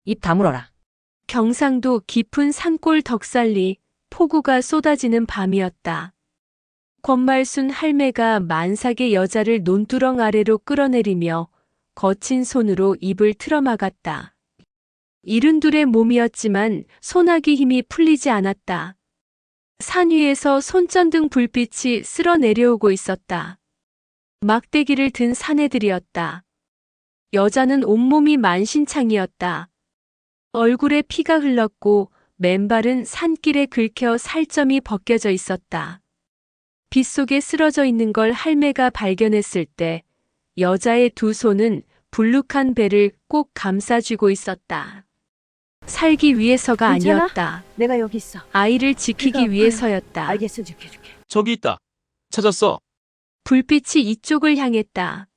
입 다물어라. 경상도 깊은 산골 덕살리 폭우가 쏟아지는 밤이었다. 권말순 할매가 만삭의 여자를 논두렁 아래로 끌어내리며 거친 손으로 입을 틀어막았다. 이른둘의 몸이었지만 소나기 힘이 풀리지 않았다. 산 위에서 손전등 불빛이 쓸어 내려오고 있었다. 막대기를 든 사내들이었다. 여자는 온몸이 만신창이었다. 얼굴에 피가 흘렀고 맨발은 산길에 긁혀 살점이 벗겨져 있었다. 빗속에 쓰러져 있는 걸 할매가 발견했을 때 여자의 두 손은 불룩한 배를 꼭 감싸쥐고 있었다. 살기 위해서가 괜찮아? 아니었다. 내가 여기 있어. 아이를 지키기 배가 아파요. 위해서였다. 알겠어, 지켜줄게. 저기 있다. 찾았어. 불빛이 이쪽을 향했다.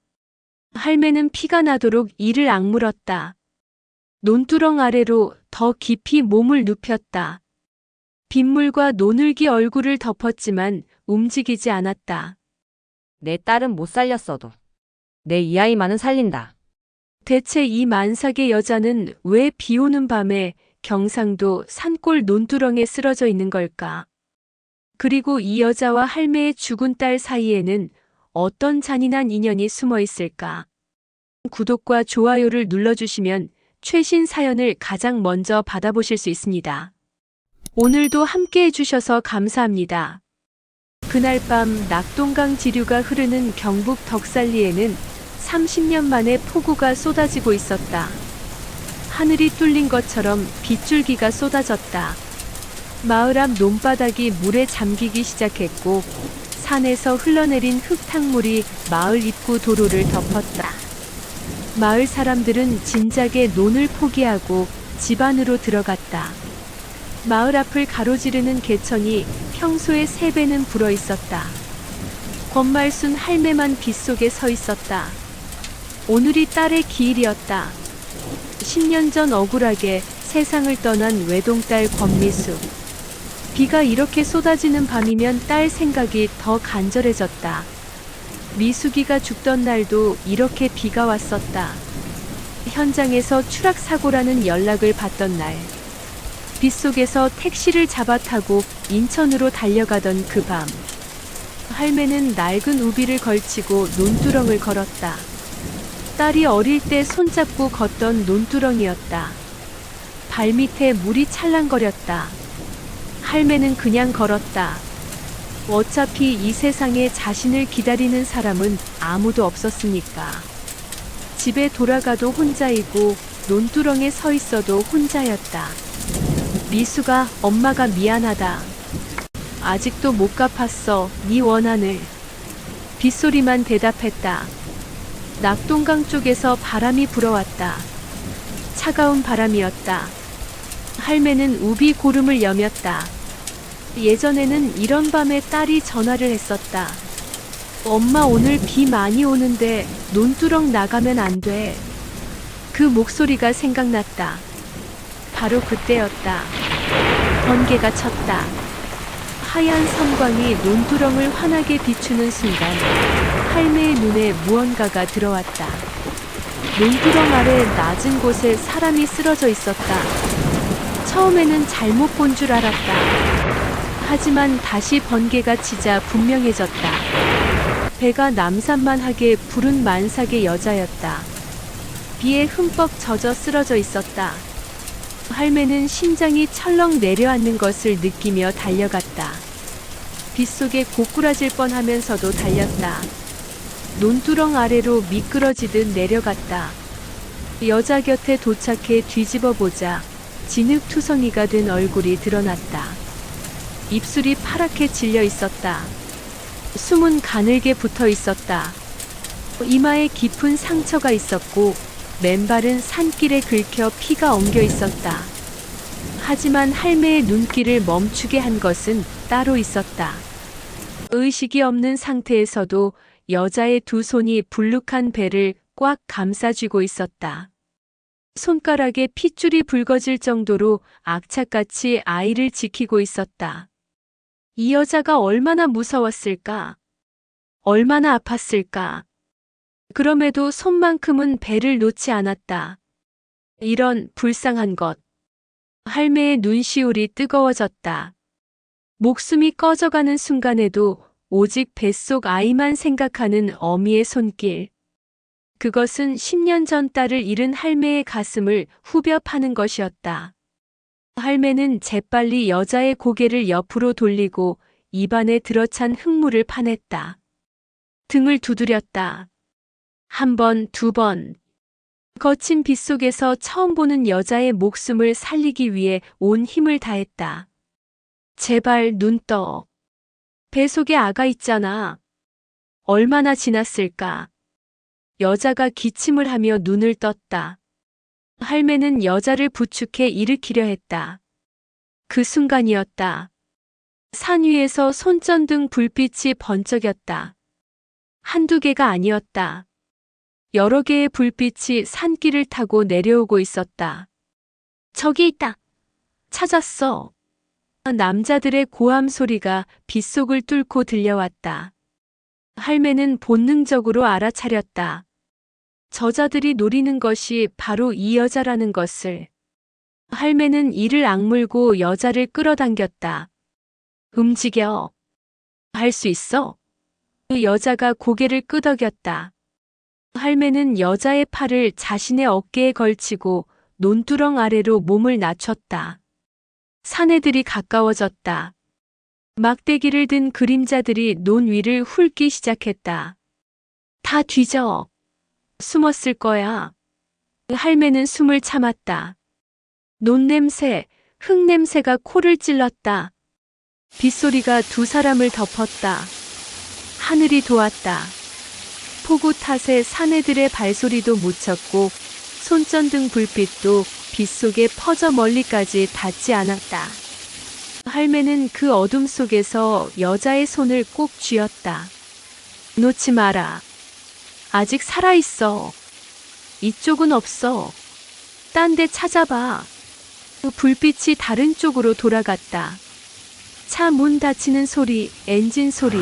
할매는 피가 나도록 이를 악물었다. 논두렁 아래로 더 깊이 몸을 눕혔다. 빗물과 노늘기 얼굴을 덮었지만 움직이지 않았다. 내 딸은 못 살렸어도 내 이 아이만은 살린다. 대체 이 만삭의 여자는 왜 비 오는 밤에 경상도 산골 논두렁에 쓰러져 있는 걸까? 그리고 이 여자와 할매의 죽은 딸 사이에는 어떤 잔인한 인연이 숨어 있을까? 구독과 좋아요를 눌러주시면 최신 사연을 가장 먼저 받아보실 수 있습니다. 오늘도 함께 해주셔서 감사합니다. 그날 밤 낙동강 지류가 흐르는 경북 덕살리에는 30년 만에 폭우가 쏟아지고 있었다. 하늘이 뚫린 것처럼 빗줄기가 쏟아졌다. 마을 앞 논바닥이 물에 잠기기 시작했고 산에서 흘러내린 흙탕물이 마을 입구 도로를 덮었다. 마을 사람들은 진작에 논을 포기하고 집 안으로 들어갔다. 마을 앞을 가로지르는 개천이 평소의 3배는 불어 있었다. 권말순 할매만 빗속에 서 있었다. 오늘이 딸의 기일이었다. 10년 전 억울하게 세상을 떠난 외동딸 권미숙. 비가 이렇게 쏟아지는 밤이면 딸 생각이 더 간절해졌다. 미숙이가 죽던 날도 이렇게 비가 왔었다. 현장에서 추락사고라는 연락을 받던 날. 빗속에서 택시를 잡아 타고 인천으로 달려가던 그 밤. 할매는 낡은 우비를 걸치고 논두렁을 걸었다. 딸이 어릴 때 손잡고 걷던 논두렁이었다. 발밑에 물이 찰랑거렸다. 할매는 그냥 걸었다. 어차피 이 세상에 자신을 기다리는 사람은 아무도 없었으니까. 집에 돌아가도 혼자이고 논두렁에 서 있어도 혼자였다. 미수가 엄마가 미안하다. 아직도 못 갚았어. 네 원한을. 빗소리만 대답했다. 낙동강 쪽에서 바람이 불어왔다. 차가운 바람이었다. 할매는 우비 고름을 여몄다. 예전에는 이런 밤에 딸이 전화를 했었다. 엄마 오늘 비 많이 오는데 논두렁 나가면 안 돼. 그 목소리가 생각났다. 바로 그때였다. 번개가 쳤다. 하얀 섬광이 논두렁을 환하게 비추는 순간 할매의 눈에 무언가가 들어왔다. 논두렁 아래 낮은 곳에 사람이 쓰러져 있었다. 처음에는 잘못 본 줄 알았다. 하지만 다시 번개가 치자 분명해졌다. 배가 남산만하게 부른 만삭의 여자였다. 비에 흠뻑 젖어 쓰러져 있었다. 할매는 심장이 철렁 내려앉는 것을 느끼며 달려갔다. 빗속에 고꾸라질 뻔하면서도 달렸다. 논두렁 아래로 미끄러지듯 내려갔다. 여자 곁에 도착해 뒤집어 보자 진흙투성이가 된 얼굴이 드러났다. 입술이 파랗게 질려 있었다. 숨은 가늘게 붙어 있었다. 이마에 깊은 상처가 있었고 맨발은 산길에 긁혀 피가 엉겨 있었다. 하지만 할매의 눈길을 멈추게 한 것은 따로 있었다. 의식이 없는 상태에서도 여자의 두 손이 불룩한 배를 꽉 감싸쥐고 있었다. 손가락에 핏줄이 붉어질 정도로 악착같이 아이를 지키고 있었다. 이 여자가 얼마나 무서웠을까? 얼마나 아팠을까? 그럼에도 손만큼은 배를 놓지 않았다. 이런 불쌍한 것. 할매의 눈시울이 뜨거워졌다. 목숨이 꺼져가는 순간에도 오직 뱃속 아이만 생각하는 어미의 손길. 그것은 10년 전 딸을 잃은 할매의 가슴을 후벼 파는 것이었다. 할매는 재빨리 여자의 고개를 옆으로 돌리고 입안에 들어찬 흙물을 파냈다. 등을 두드렸다. 한 번, 두 번. 거친 빗속에서 처음 보는 여자의 목숨을 살리기 위해 온 힘을 다했다. 제발 눈 떠. 배 속에 아가 있잖아. 얼마나 지났을까. 여자가 기침을 하며 눈을 떴다. 할매는 여자를 부축해 일으키려 했다. 그 순간이었다. 산 위에서 손전등 불빛이 번쩍였다. 한두 개가 아니었다. 여러 개의 불빛이 산길을 타고 내려오고 있었다. 저기 있다. 찾았어. 남자들의 고함 소리가 빗속을 뚫고 들려왔다. 할매는 본능적으로 알아차렸다. 저자들이 노리는 것이 바로 이 여자라는 것을. 할매는 이를 악물고 여자를 끌어당겼다. 움직여. 할 수 있어. 그 여자가 고개를 끄덕였다. 할매는 여자의 팔을 자신의 어깨에 걸치고 논두렁 아래로 몸을 낮췄다. 사내들이 가까워졌다. 막대기를 든 그림자들이 논 위를 훑기 시작했다. 다 뒤져. 숨었을 거야. 할매는 숨을 참았다. 논 냄새, 흙 냄새가 코를 찔렀다. 빗소리가 두 사람을 덮었다. 하늘이 도왔다. 폭우 탓에 사내들의 발소리도 묻혔고 손전등 불빛도 빗속에 퍼져 멀리까지 닿지 않았다. 할매는 그 어둠 속에서 여자의 손을 꼭 쥐었다. 놓지 마라. 아직 살아있어. 이쪽은 없어. 딴 데 찾아봐. 그 불빛이 다른 쪽으로 돌아갔다. 차 문 닫히는 소리, 엔진 소리,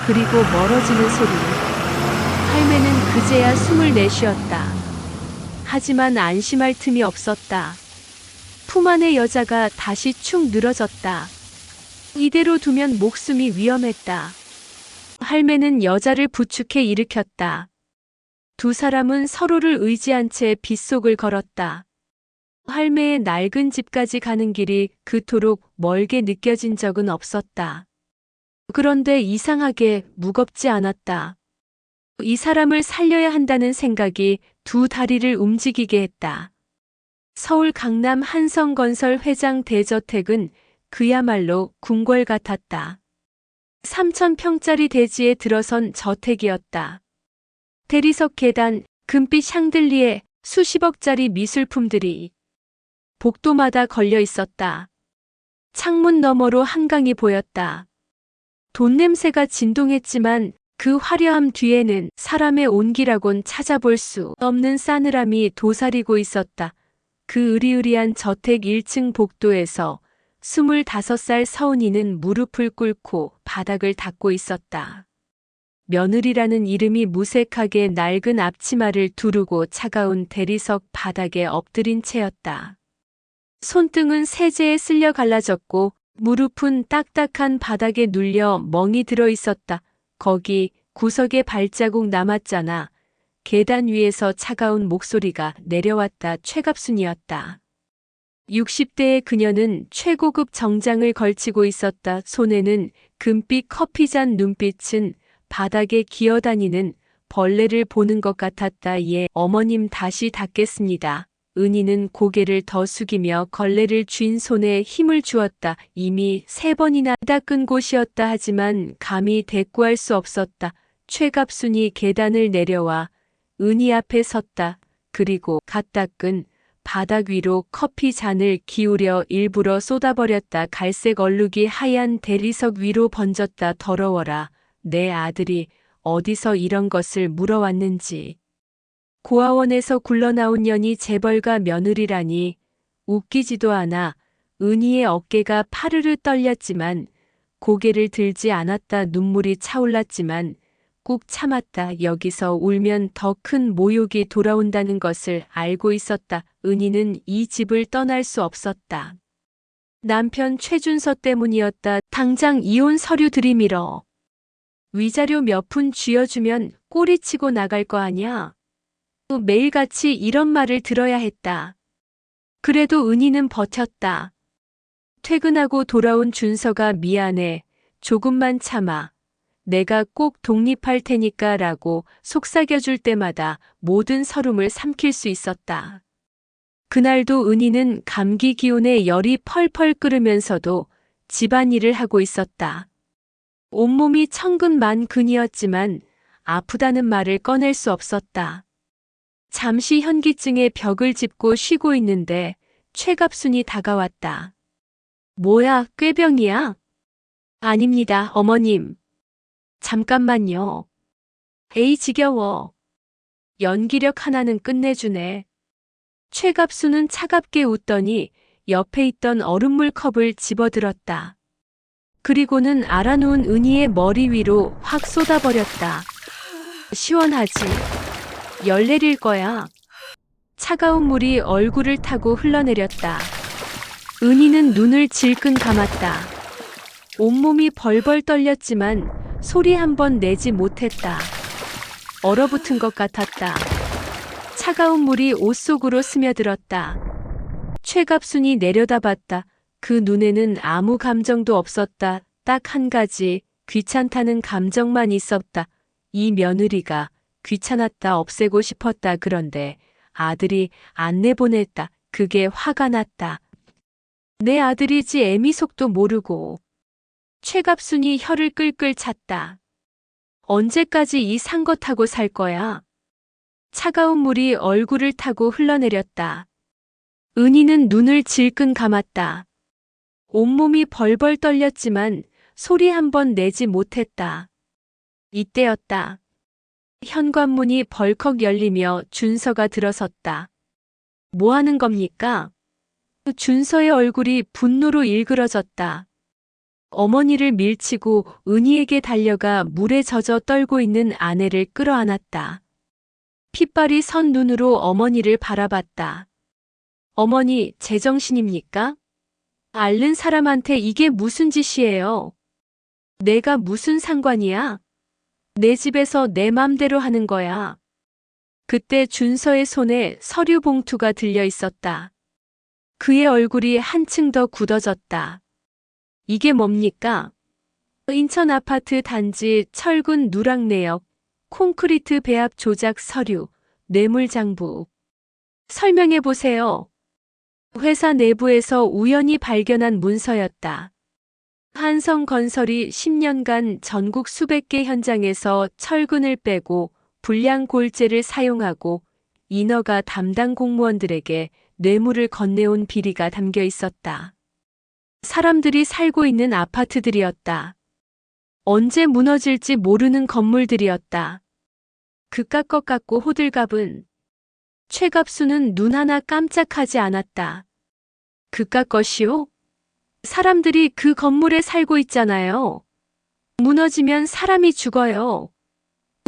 그리고 멀어지는 소리. 할매는 그제야 숨을 내쉬었다. 하지만 안심할 틈이 없었다. 품 안의 여자가 다시 축 늘어졌다. 이대로 두면 목숨이 위험했다. 할매는 여자를 부축해 일으켰다. 두 사람은 서로를 의지한 채 빗속을 걸었다. 할매의 낡은 집까지 가는 길이 그토록 멀게 느껴진 적은 없었다. 그런데 이상하게 무겁지 않았다. 이 사람을 살려야 한다는 생각이 두 다리를 움직이게 했다. 서울 강남 한성건설 회장 대저택은 그야말로 궁궐 같았다. 3,000평짜리 대지에 들어선 저택이었다. 대리석 계단, 금빛 샹들리에 수십억짜리 미술품들이 복도마다 걸려 있었다. 창문 너머로 한강이 보였다. 돈 냄새가 진동했지만 그 화려함 뒤에는 사람의 온기라곤 찾아볼 수 없는 싸늘함이 도사리고 있었다. 그 으리으리한 저택 1층 복도에서 25살 서은이는 무릎을 꿇고 바닥을 닦고 있었다. 며느리라는 이름이 무색하게 낡은 앞치마를 두르고 차가운 대리석 바닥에 엎드린 채였다. 손등은 세제에 쓸려 갈라졌고 무릎은 딱딱한 바닥에 눌려 멍이 들어 있었다. 거기 구석에 발자국 남았잖아. 계단 위에서 차가운 목소리가 내려왔다. 최갑순이었다. 60대의 그녀는 최고급 정장을 걸치고 있었다. 손에는 금빛 커피잔, 눈빛은 바닥에 기어다니는 벌레를 보는 것 같았다. 예, 어머님 다시 닦겠습니다. 은희는 고개를 더 숙이며 걸레를 쥔 손에 힘을 주었다. 이미 3번이나 닦은 곳이었다. 하지만 감히 대꾸할 수 없었다. 최갑순이 계단을 내려와 은희 앞에 섰다. 그리고 갓 닦은 바닥 위로 커피 잔을 기울여 일부러 쏟아버렸다. 갈색 얼룩이 하얀 대리석 위로 번졌다. 더러워라. 내 아들이 어디서 이런 것을 물어왔는지. 고아원에서 굴러나온 년이 재벌가 며느리라니 웃기지도 않아. 은희의 어깨가 파르르 떨렸지만 고개를 들지 않았다. 눈물이 차올랐지만 꾹 참았다. 여기서 울면 더 큰 모욕이 돌아온다는 것을 알고 있었다. 은희는 이 집을 떠날 수 없었다. 남편 최준서 때문이었다. 당장 이혼 서류 들이밀어. 위자료 몇 푼 쥐어주면 꼬리치고 나갈 거 아냐? 또 매일같이 이런 말을 들어야 했다. 그래도 은희는 버텼다. 퇴근하고 돌아온 준서가 미안해. 조금만 참아. 내가 꼭 독립할 테니까 라고 속삭여줄 때마다 모든 서름을 삼킬 수 있었다. 그날도 은희는 감기 기운에 열이 펄펄 끓으면서도 집안일을 하고 있었다. 온몸이 천근만근이었지만 아프다는 말을 꺼낼 수 없었다. 잠시 현기증에 벽을 짚고 쉬고 있는데 최갑순이 다가왔다. 뭐야, 꾀병이야? 아닙니다, 어머님. 잠깐만요. 에이, 지겨워. 연기력 하나는 끝내주네. 최갑수는 차갑게 웃더니 옆에 있던 얼음물 컵을 집어들었다. 그리고는 알아놓은 은희의 머리 위로 확 쏟아버렸다. 시원하지? 열 내릴 거야. 차가운 물이 얼굴을 타고 흘러내렸다. 은희는 눈을 질끈 감았다. 온몸이 벌벌 떨렸지만 소리 한 번 내지 못했다. 얼어붙은 것 같았다. 차가운 물이 옷 속으로 스며들었다. 최갑순이 내려다봤다. 그 눈에는 아무 감정도 없었다. 딱 한 가지, 귀찮다는 감정만 있었다. 이 며느리가 귀찮았다, 없애고 싶었다. 그런데 아들이 안 내보냈다. 그게 화가 났다. 내 아들이지 애미 속도 모르고. 최갑순이 혀를 끌끌 찼다. 언제까지 이 산 거 타고 살 거야? 차가운 물이 얼굴을 타고 흘러내렸다. 은희는 눈을 질끈 감았다. 온몸이 벌벌 떨렸지만 소리 한 번 내지 못했다. 이때였다. 현관문이 벌컥 열리며 준서가 들어섰다. 뭐 하는 겁니까? 준서의 얼굴이 분노로 일그러졌다. 어머니를 밀치고 은희에게 달려가 물에 젖어 떨고 있는 아내를 끌어안았다. 핏발이 선 눈으로 어머니를 바라봤다. 어머니, 제정신입니까? 앓는 사람한테 이게 무슨 짓이에요? 내가 무슨 상관이야? 내 집에서 내 맘대로 하는 거야. 그때 준서의 손에 서류 봉투가 들려 있었다. 그의 얼굴이 한층 더 굳어졌다. 이게 뭡니까? 인천 아파트 단지 철근 누락내역, 콘크리트 배합 조작 서류, 뇌물장부. 설명해 보세요. 회사 내부에서 우연히 발견한 문서였다. 한성건설이 10년간 전국 수백 개 현장에서 철근을 빼고 불량 골재를 사용하고 인허가 담당 공무원들에게 뇌물을 건네온 비리가 담겨 있었다. 사람들이 살고 있는 아파트들이었다. 언제 무너질지 모르는 건물들이었다. 그깟 것 같고 호들갑은. 최갑수는 눈 하나 깜짝하지 않았다. 그깟 것이요? 사람들이 그 건물에 살고 있잖아요. 무너지면 사람이 죽어요.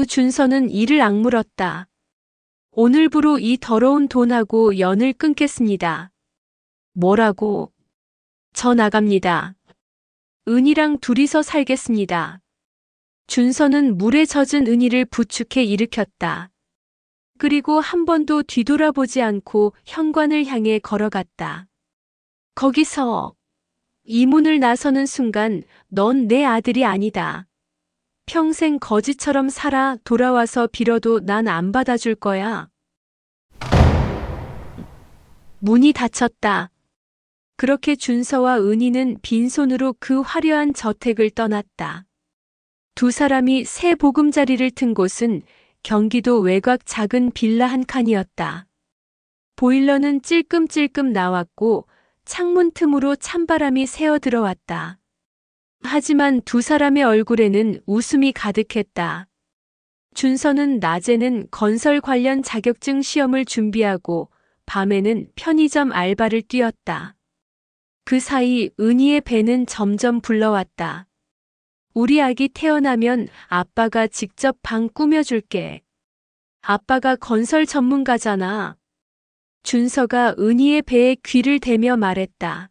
준서는 이를 악물었다. 오늘부로 이 더러운 돈하고 연을 끊겠습니다. 뭐라고? 저 나갑니다. 은희랑 둘이서 살겠습니다. 준서는 물에 젖은 은희를 부축해 일으켰다. 그리고 한 번도 뒤돌아보지 않고 현관을 향해 걸어갔다. 거기서 이 문을 나서는 순간 넌 내 아들이 아니다. 평생 거지처럼 살아. 돌아와서 빌어도 난 안 받아줄 거야. 문이 닫혔다. 그렇게 준서와 은희는 빈손으로 그 화려한 저택을 떠났다. 두 사람이 새 보금자리를 튼 곳은 경기도 외곽 작은 빌라 한 칸이었다. 보일러는 찔끔찔끔 나왔고 창문 틈으로 찬바람이 새어 들어왔다. 하지만 두 사람의 얼굴에는 웃음이 가득했다. 준서는 낮에는 건설 관련 자격증 시험을 준비하고 밤에는 편의점 알바를 뛰었다. 그 사이 은희의 배는 점점 불러왔다. 우리 아기 태어나면 아빠가 직접 방 꾸며줄게. 아빠가 건설 전문가잖아. 준서가 은희의 배에 귀를 대며 말했다.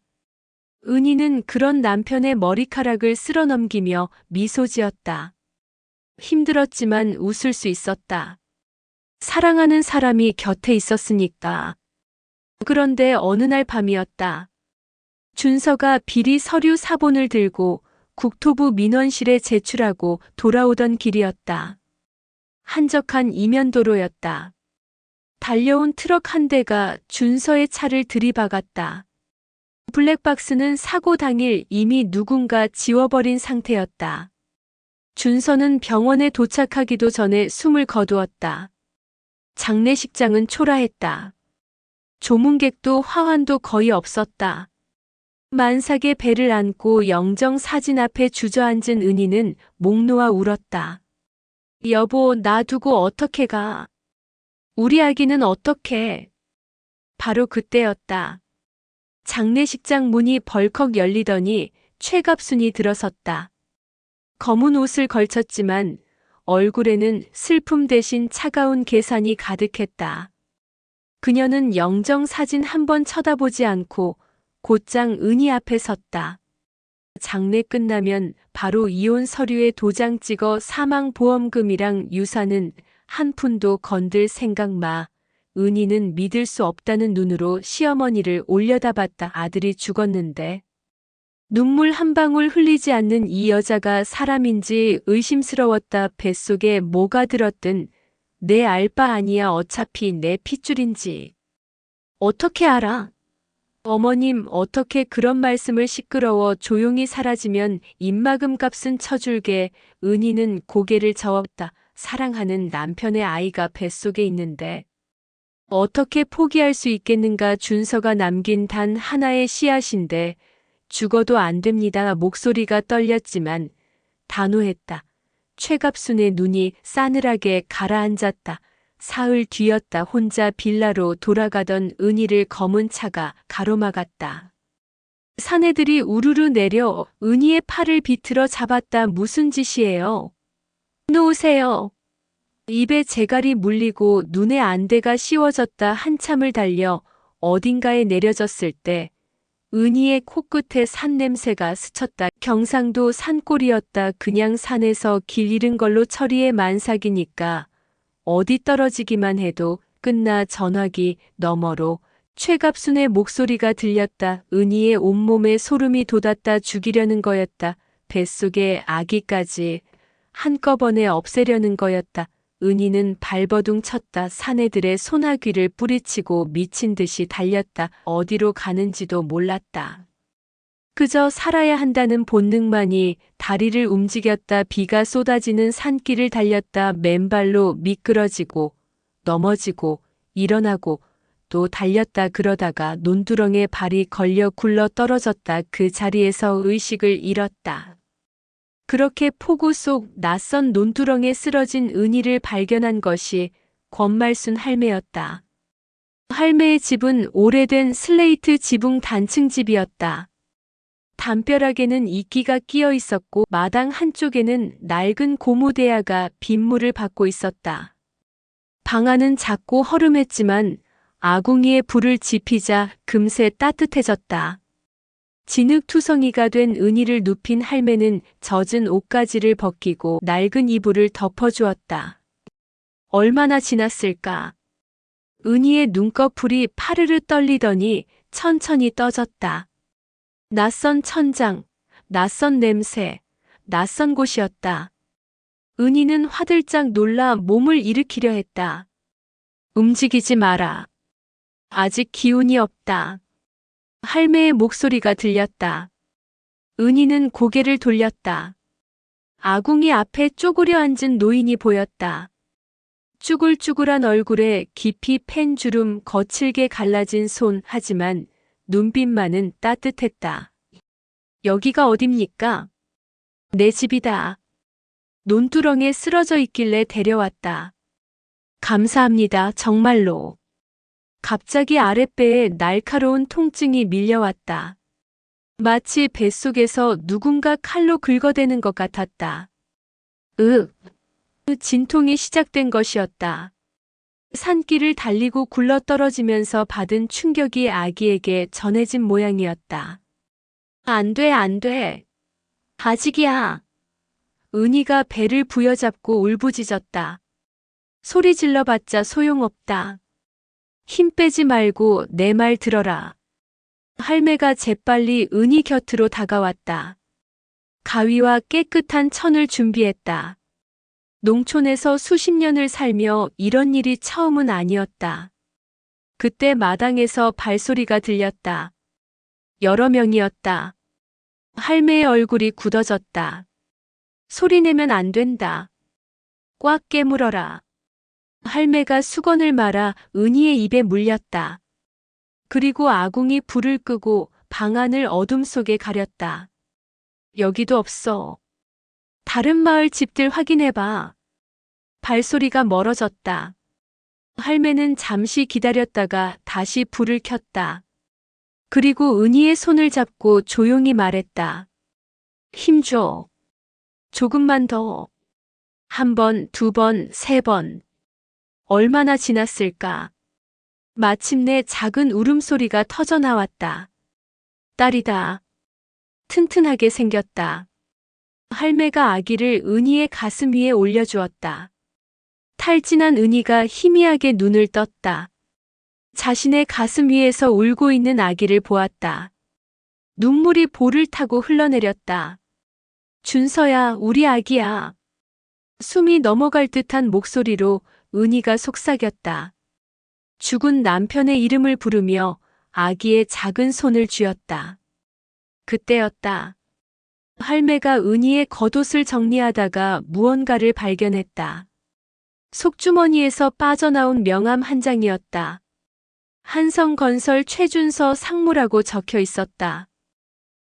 은희는 그런 남편의 머리카락을 쓸어넘기며 미소 지었다. 힘들었지만 웃을 수 있었다. 사랑하는 사람이 곁에 있었으니까. 그런데 어느 날 밤이었다. 준서가 비리 서류 사본을 들고 국토부 민원실에 제출하고 돌아오던 길이었다. 한적한 이면도로였다. 달려온 트럭 한 대가 준서의 차를 들이박았다. 블랙박스는 사고 당일 이미 누군가 지워버린 상태였다. 준서는 병원에 도착하기도 전에 숨을 거두었다. 장례식장은 초라했다. 조문객도 화환도 거의 없었다. 만삭의 배를 안고 영정 사진 앞에 주저앉은 은희는 목 놓아 울었다. 여보, 나 두고 어떻게 가? 우리 아기는 어떻게? 바로 그때였다. 장례식장 문이 벌컥 열리더니 최갑순이 들어섰다. 검은 옷을 걸쳤지만 얼굴에는 슬픔 대신 차가운 계산이 가득했다. 그녀는 영정 사진 한 번 쳐다보지 않고 곧장 은희 앞에 섰다. 장례 끝나면 바로 이혼 서류에 도장 찍어 사망보험금이랑 유산은 한 푼도 건들 생각 마. 은희는 믿을 수 없다는 눈으로 시어머니를 올려다봤다. 아들이 죽었는데. 눈물 한 방울 흘리지 않는 이 여자가 사람인지 의심스러웠다. 뱃속에 뭐가 들었든 내 알 바 아니야. 어차피 내 핏줄인지. 어떻게 알아? 어머님, 어떻게 그런 말씀을. 시끄러워 조용히 사라지면 입막음 값은 쳐줄게. 은희는 고개를 저었다. 사랑하는 남편의 아이가 뱃속에 있는데 어떻게 포기할 수 있겠는가. 준서가 남긴 단 하나의 씨앗인데 죽어도 안 됩니다. 목소리가 떨렸지만 단호했다. 최갑순의 눈이 싸늘하게 가라앉았다. 사흘 뒤였다. 혼자 빌라로 돌아가던 은희를 검은 차가 가로막았다. 사내들이 우르르 내려 은희의 팔을 비틀어 잡았다. 무슨 짓이에요? 놓으세요. 입에 재갈이 물리고 눈에 안대가 씌워졌다. 한참을 달려 어딘가에 내려졌을 때 은희의 코끝에 산냄새가 스쳤다. 경상도 산골이었다. 그냥 산에서 길 잃은 걸로 처리해. 만삭이니까 어디 떨어지기만 해도 끝나. 전화기 너머로 최갑순의 목소리가 들렸다. 은희의 온몸에 소름이 돋았다. 죽이려는 거였다. 뱃속에 아기까지 한꺼번에 없애려는 거였다. 은희는 발버둥 쳤다. 사내들의 소나귀를 뿌리치고 미친 듯이 달렸다. 어디로 가는지도 몰랐다. 그저 살아야 한다는 본능만이 다리를 움직였다. 비가 쏟아지는 산길을 달렸다. 맨발로 미끄러지고 넘어지고 일어나고 또 달렸다. 그러다가 논두렁에 발이 걸려 굴러 떨어졌다. 그 자리에서 의식을 잃었다. 그렇게 폭우 속 낯선 논두렁에 쓰러진 은희를 발견한 것이 권말순 할매였다. 할매의 집은 오래된 슬레이트 지붕 단층 집이었다. 담벼락에는 이끼가 끼어 있었고 마당 한쪽에는 낡은 고무대야가 빗물을 받고 있었다. 방 안은 작고 허름했지만 아궁이에 불을 지피자 금세 따뜻해졌다. 진흙투성이가 된 은희를 눕힌 할매는 젖은 옷가지를 벗기고 낡은 이불을 덮어주었다. 얼마나 지났을까? 은희의 눈꺼풀이 파르르 떨리더니 천천히 떠졌다. 낯선 천장, 낯선 냄새, 낯선 곳이었다. 은희는 화들짝 놀라 몸을 일으키려 했다. 움직이지 마라. 아직 기운이 없다. 할매의 목소리가 들렸다. 은희는 고개를 돌렸다. 아궁이 앞에 쪼그려 앉은 노인이 보였다. 쭈글쭈글한 얼굴에 깊이 팬 주름, 거칠게 갈라진 손, 하지만 눈빛만은 따뜻했다. 여기가 어딥니까? 내 집이다. 논두렁에 쓰러져 있길래 데려왔다. 감사합니다, 정말로. 갑자기 아랫배에 날카로운 통증이 밀려왔다. 마치 뱃속에서 누군가 칼로 긁어대는 것 같았다. 진통이 시작된 것이었다. 산길을 달리고 굴러떨어지면서 받은 충격이 아기에게 전해진 모양이었다. 안 돼, 안 돼. 아직이야. 은희가 배를 부여잡고 울부짖었다. 소리 질러봤자 소용없다. 힘 빼지 말고 내 말 들어라. 할매가 재빨리 은희 곁으로 다가왔다. 가위와 깨끗한 천을 준비했다. 농촌에서 수십 년을 살며 이런 일이 처음은 아니었다. 그때 마당에서 발소리가 들렸다. 여러 명이었다. 할매의 얼굴이 굳어졌다. 소리내면 안 된다. 꽉 깨물어라. 할매가 수건을 말아 은희의 입에 물렸다. 그리고 아궁이 불을 끄고 방 안을 어둠 속에 가렸다. 여기도 없어. 다른 마을 집들 확인해봐. 발소리가 멀어졌다. 할매는 잠시 기다렸다가 다시 불을 켰다. 그리고 은희의 손을 잡고 조용히 말했다. 힘줘. 조금만 더. 한 번, 두 번, 세 번. 얼마나 지났을까? 마침내 작은 울음소리가 터져나왔다. 딸이다. 튼튼하게 생겼다. 할매가 아기를 은희의 가슴 위에 올려주었다. 탈진한 은희가 희미하게 눈을 떴다. 자신의 가슴 위에서 울고 있는 아기를 보았다. 눈물이 볼을 타고 흘러내렸다. 준서야, 우리 아기야. 숨이 넘어갈 듯한 목소리로 은희가 속삭였다. 죽은 남편의 이름을 부르며 아기의 작은 손을 쥐었다. 그때였다. 할매가 은희의 겉옷을 정리하다가 무언가를 발견했다. 속주머니에서 빠져나온 명함 한 장이었다. 한성건설 최준서 상무라고 적혀 있었다.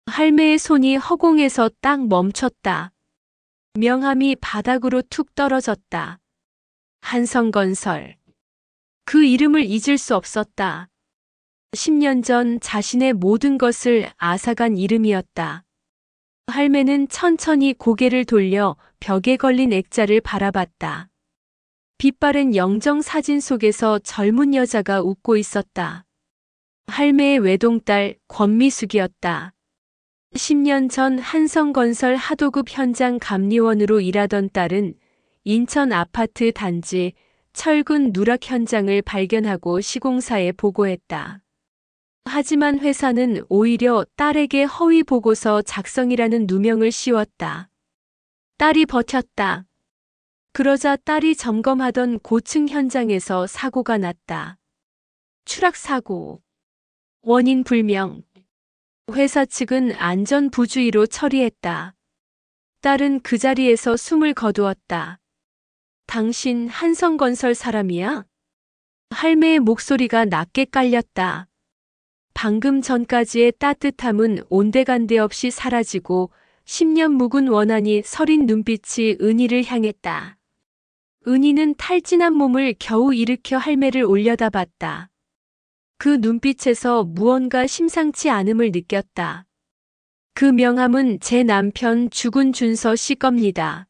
할매의 손이 허공에서 딱 멈췄다. 명함이 바닥으로 툭 떨어졌다. 한성건설. 그 이름을 잊을 수 없었다. 10년 전 자신의 모든 것을 앗아간 이름이었다. 할매는 천천히 고개를 돌려 벽에 걸린 액자를 바라봤다. 빛바랜 영정 사진 속에서 젊은 여자가 웃고 있었다. 할매의 외동딸 권미숙이었다. 10년 전 한성건설 하도급 현장 감리원으로 일하던 딸은 인천 아파트 단지 철근 누락 현장을 발견하고 시공사에 보고했다. 하지만 회사는 오히려 딸에게 허위 보고서 작성이라는 누명을 씌웠다. 딸이 버텼다. 그러자 딸이 점검하던 고층 현장에서 사고가 났다. 추락사고. 원인 불명. 회사 측은 안전부주의로 처리했다. 딸은 그 자리에서 숨을 거두었다. 당신 한성건설 사람이야? 할매의 목소리가 낮게 깔렸다. 방금 전까지의 따뜻함은 온데간데 없이 사라지고 10년 묵은 원한이 서린 눈빛이 은희를 향했다. 은희는 탈진한 몸을 겨우 일으켜 할매를 올려다봤다. 그 눈빛에서 무언가 심상치 않음을 느꼈다. 그 명함은 제 남편 죽은 준서 씨 겁니다.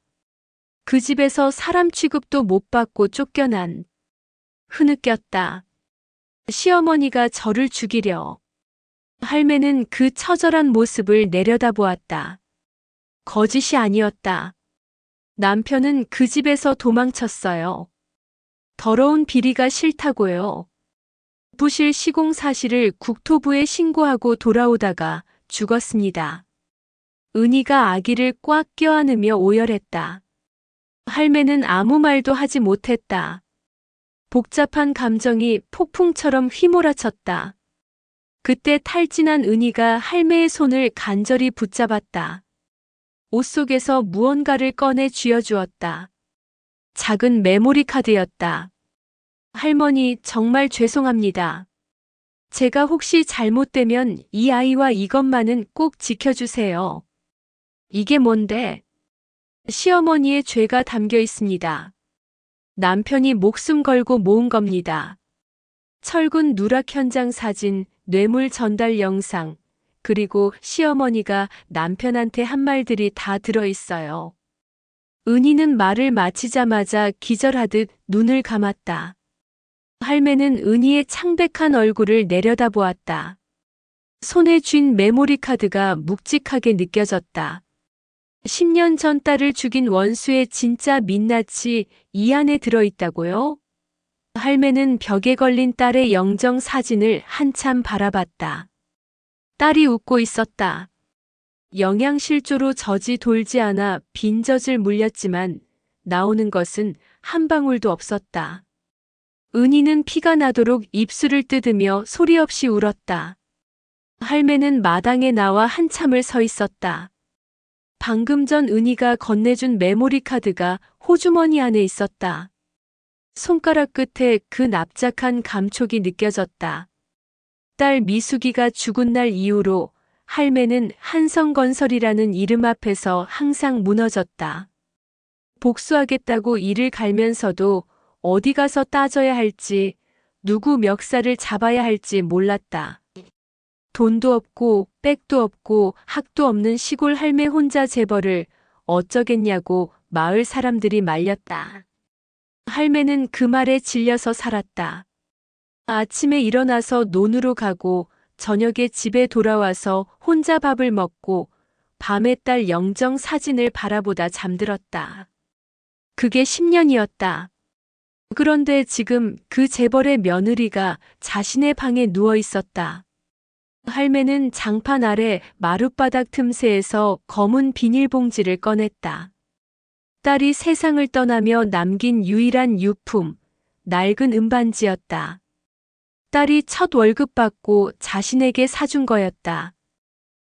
그 집에서 사람 취급도 못 받고 쫓겨난. 흐느꼈다. 시어머니가 저를 죽이려. 할매는 그 처절한 모습을 내려다보았다. 거짓이 아니었다. 남편은 그 집에서 도망쳤어요. 더러운 비리가 싫다고요. 부실 시공 사실을 국토부에 신고하고 돌아오다가 죽었습니다. 은희가 아기를 꽉 껴안으며 오열했다. 할매는 아무 말도 하지 못했다. 복잡한 감정이 폭풍처럼 휘몰아쳤다. 그때 탈진한 은희가 할매의 손을 간절히 붙잡았다. 옷 속에서 무언가를 꺼내 쥐어주었다. 작은 메모리 카드였다. 할머니, 정말 죄송합니다. 제가 혹시 잘못되면 이 아이와 이것만은 꼭 지켜주세요. 이게 뭔데? 시어머니의 죄가 담겨 있습니다. 남편이 목숨 걸고 모은 겁니다. 철근 누락 현장 사진, 뇌물 전달 영상, 그리고 시어머니가 남편한테 한 말들이 다 들어있어요. 은희는 말을 마치자마자 기절하듯 눈을 감았다. 할매는 은희의 창백한 얼굴을 내려다보았다. 손에 쥔 메모리 카드가 묵직하게 느껴졌다. 10년 전 딸을 죽인 원수의 진짜 민낯이 이 안에 들어있다고요? 할매는 벽에 걸린 딸의 영정 사진을 한참 바라봤다. 딸이 웃고 있었다. 영양실조로 젖이 돌지 않아 빈젖을 물렸지만 나오는 것은 한 방울도 없었다. 은희는 피가 나도록 입술을 뜯으며 소리 없이 울었다. 할매는 마당에 나와 한참을 서 있었다. 방금 전 은희가 건네준 메모리 카드가 호주머니 안에 있었다. 손가락 끝에 그 납작한 감촉이 느껴졌다. 딸 미숙이가 죽은 날 이후로 할매는 한성건설이라는 이름 앞에서 항상 무너졌다. 복수하겠다고 이를 갈면서도 어디 가서 따져야 할지, 누구 멱살을 잡아야 할지 몰랐다. 돈도 없고 백도 없고 학도 없는 시골 할매 혼자 재벌을 어쩌겠냐고 마을 사람들이 말렸다. 할매는 그 말에 질려서 살았다. 아침에 일어나서 논으로 가고 저녁에 집에 돌아와서 혼자 밥을 먹고 밤에 딸 영정 사진을 바라보다 잠들었다. 그게 10년이었다. 그런데 지금 그 재벌의 며느리가 자신의 방에 누워 있었다. 할매는 장판 아래 마룻바닥 틈새에서 검은 비닐봉지를 꺼냈다. 딸이 세상을 떠나며 남긴 유일한 유품, 낡은 은반지였다. 딸이 첫 월급 받고 자신에게 사준 거였다.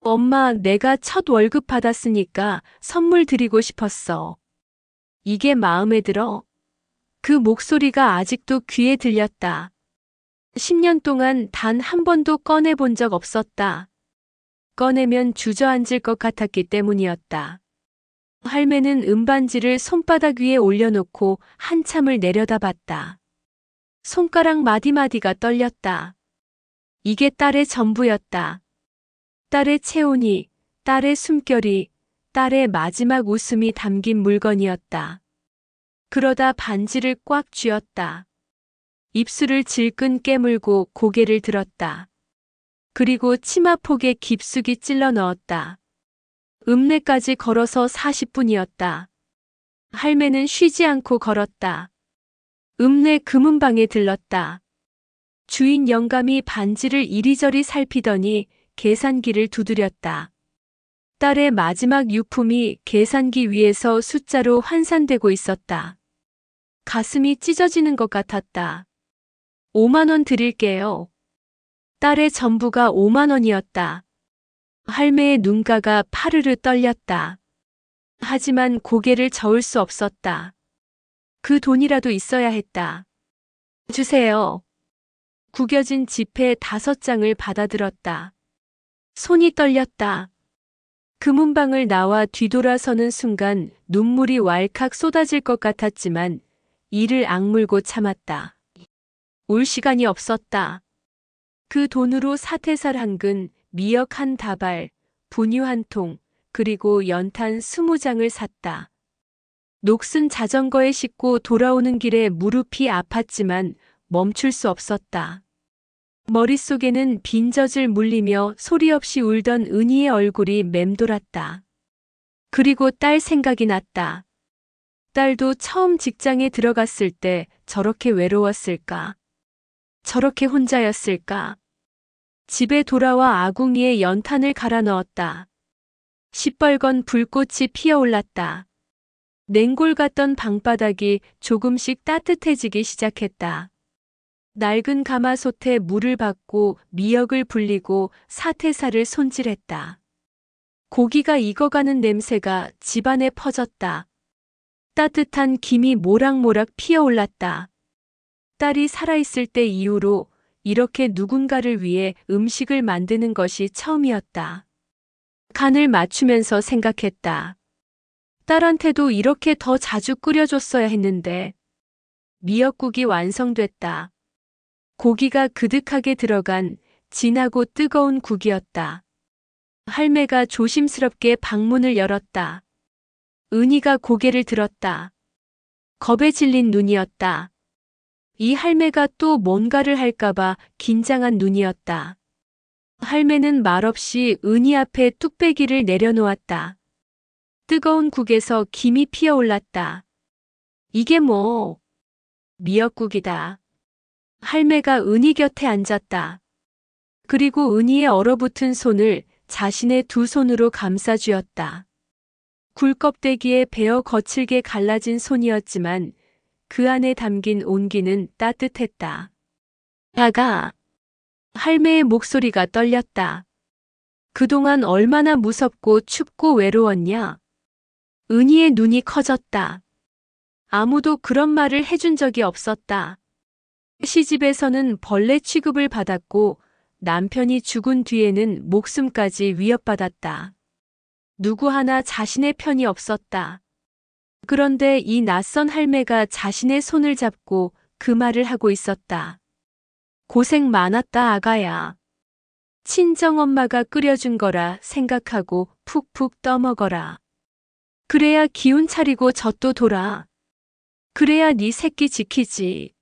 엄마, 내가 첫 월급 받았으니까 선물 드리고 싶었어. 이게 마음에 들어? 그 목소리가 아직도 귀에 들렸다. 10년 동안 단 한 번도 꺼내본 적 없었다. 꺼내면 주저앉을 것 같았기 때문이었다. 할매는 은반지를 손바닥 위에 올려놓고 한참을 내려다봤다. 손가락 마디마디가 떨렸다. 이게 딸의 전부였다. 딸의 체온이, 딸의 숨결이, 딸의 마지막 웃음이 담긴 물건이었다. 그러다 반지를 꽉 쥐었다. 입술을 질끈 깨물고 고개를 들었다. 그리고 치마폭에 깊숙이 찔러 넣었다. 읍내까지 걸어서 40분이었다. 할매는 쉬지 않고 걸었다. 읍내 금은방에 들렀다. 주인 영감이 반지를 이리저리 살피더니 계산기를 두드렸다. 딸의 마지막 유품이 계산기 위에서 숫자로 환산되고 있었다. 가슴이 찢어지는 것 같았다. 5만 원 드릴게요. 딸의 전부가 5만 원이었다. 할매의 눈가가 파르르 떨렸다. 하지만 고개를 저을 수 없었다. 그 돈이라도 있어야 했다. 주세요. 구겨진 지폐 5장을 받아들었다. 손이 떨렸다. 금은방을 나와 뒤돌아서는 순간 눈물이 왈칵 쏟아질 것 같았지만 이를 악물고 참았다. 울 시간이 없었다. 그 돈으로 사태살 한 근, 미역 한 다발, 분유 한 통, 그리고 연탄 20장을 샀다. 녹슨 자전거에 싣고 돌아오는 길에 무릎이 아팠지만 멈출 수 없었다. 머릿속에는 빈젖을 물리며 소리 없이 울던 은희의 얼굴이 맴돌았다. 그리고 딸 생각이 났다. 딸도 처음 직장에 들어갔을 때 저렇게 외로웠을까? 저렇게 혼자였을까? 집에 돌아와 아궁이에 연탄을 갈아 넣었다. 시뻘건 불꽃이 피어올랐다. 냉골 같던 방바닥이 조금씩 따뜻해지기 시작했다. 낡은 가마솥에 물을 붓고 미역을 불리고 사태살을 손질했다. 고기가 익어가는 냄새가 집안에 퍼졌다. 따뜻한 김이 모락모락 피어올랐다. 딸이 살아있을 때 이후로 이렇게 누군가를 위해 음식을 만드는 것이 처음이었다. 간을 맞추면서 생각했다. 딸한테도 이렇게 더 자주 끓여줬어야 했는데. 미역국이 완성됐다. 고기가 그득하게 들어간 진하고 뜨거운 국이었다. 할매가 조심스럽게 방문을 열었다. 은희가 고개를 들었다. 겁에 질린 눈이었다. 이 할매가 또 뭔가를 할까봐 긴장한 눈이었다. 할매는 말없이 은희 앞에 뚝배기를 내려놓았다. 뜨거운 국에서 김이 피어올랐다. 이게 뭐? 미역국이다. 할매가 은희 곁에 앉았다. 그리고 은희의 얼어붙은 손을 자신의 두 손으로 감싸쥐었다. 굴껍데기에 베어 거칠게 갈라진 손이었지만 그 안에 담긴 온기는 따뜻했다. 아가. 할매의 목소리가 떨렸다. 그동안 얼마나 무섭고 춥고 외로웠냐? 은희의 눈이 커졌다. 아무도 그런 말을 해준 적이 없었다. 시집에서는 벌레 취급을 받았고 남편이 죽은 뒤에는 목숨까지 위협받았다. 누구 하나 자신의 편이 없었다. 그런데 이 낯선 할매가 자신의 손을 잡고 그 말을 하고 있었다. 고생 많았다, 아가야. 친정엄마가 끓여준 거라 생각하고 푹푹 떠먹어라. 그래야 기운 차리고 젖도 돌아. 그래야 네 새끼 지키지.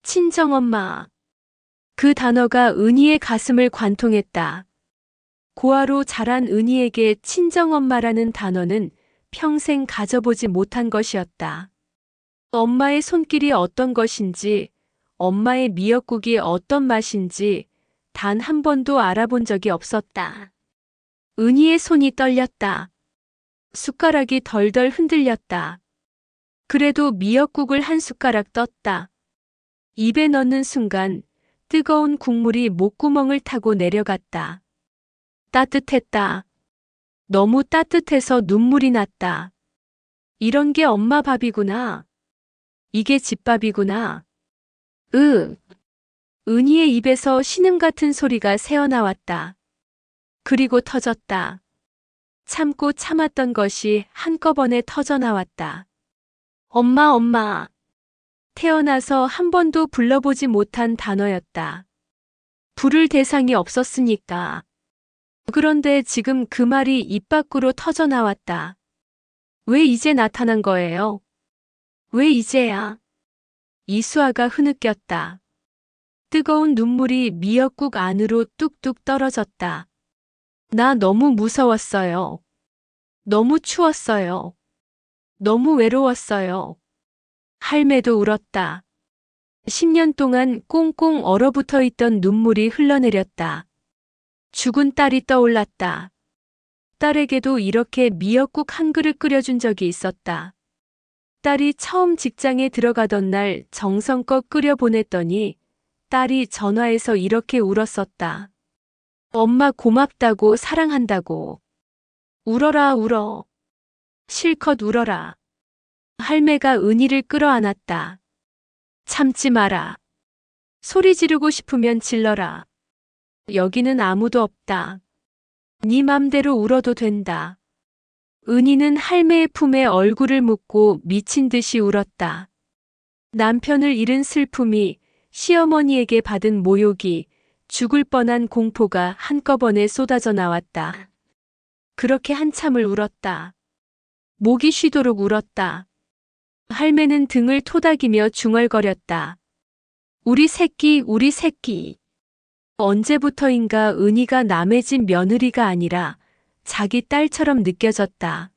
친정엄마. 그 단어가 은희의 가슴을 관통했다. 고아로 자란 은희에게 친정엄마라는 단어는 평생 가져보지 못한 것이었다. 엄마의 손길이 어떤 것인지, 엄마의 미역국이 어떤 맛인지 단 한 번도 알아본 적이 없었다. 은희의 손이 떨렸다. 숟가락이 덜덜 흔들렸다. 그래도 미역국을 한 숟가락 떴다. 입에 넣는 순간 뜨거운 국물이 목구멍을 타고 내려갔다. 따뜻했다. 너무 따뜻해서 눈물이 났다. 이런 게 엄마 밥이구나. 이게 집밥이구나. 은희의 입에서 신음 같은 소리가 새어나왔다. 그리고 터졌다. 참고 참았던 것이 한꺼번에 터져나왔다. 엄마, 엄마. 태어나서 한 번도 불러보지 못한 단어였다. 부를 대상이 없었으니까. 그런데 지금 그 말이 입 밖으로 터져나왔다. 왜 이제 나타난 거예요? 왜 이제야? 이수아가 흐느꼈다. 뜨거운 눈물이 미역국 안으로 뚝뚝 떨어졌다. 나 너무 무서웠어요. 너무 추웠어요. 너무 외로웠어요. 할매도 울었다. 10년 동안 꽁꽁 얼어붙어 있던 눈물이 흘러내렸다. 죽은 딸이 떠올랐다. 딸에게도 이렇게 미역국 한 그릇 끓여준 적이 있었다. 딸이 처음 직장에 들어가던 날 정성껏 끓여보냈더니 딸이 전화해서 이렇게 울었었다. 엄마 고맙다고 사랑한다고. 울어라 울어. 실컷 울어라. 할매가 은희를 끌어안았다. 참지 마라. 소리 지르고 싶으면 질러라. 여기는 아무도 없다. 네 맘대로 울어도 된다. 은희는 할매의 품에 얼굴을 묻고 미친 듯이 울었다. 남편을 잃은 슬픔이, 시어머니에게 받은 모욕이, 죽을 뻔한 공포가 한꺼번에 쏟아져 나왔다. 그렇게 한참을 울었다. 목이 쉬도록 울었다. 할매는 등을 토닥이며 중얼거렸다. 우리 새끼, 우리 새끼. 언제부터인가 은희가 남의 집 며느리가 아니라 자기 딸처럼 느껴졌다.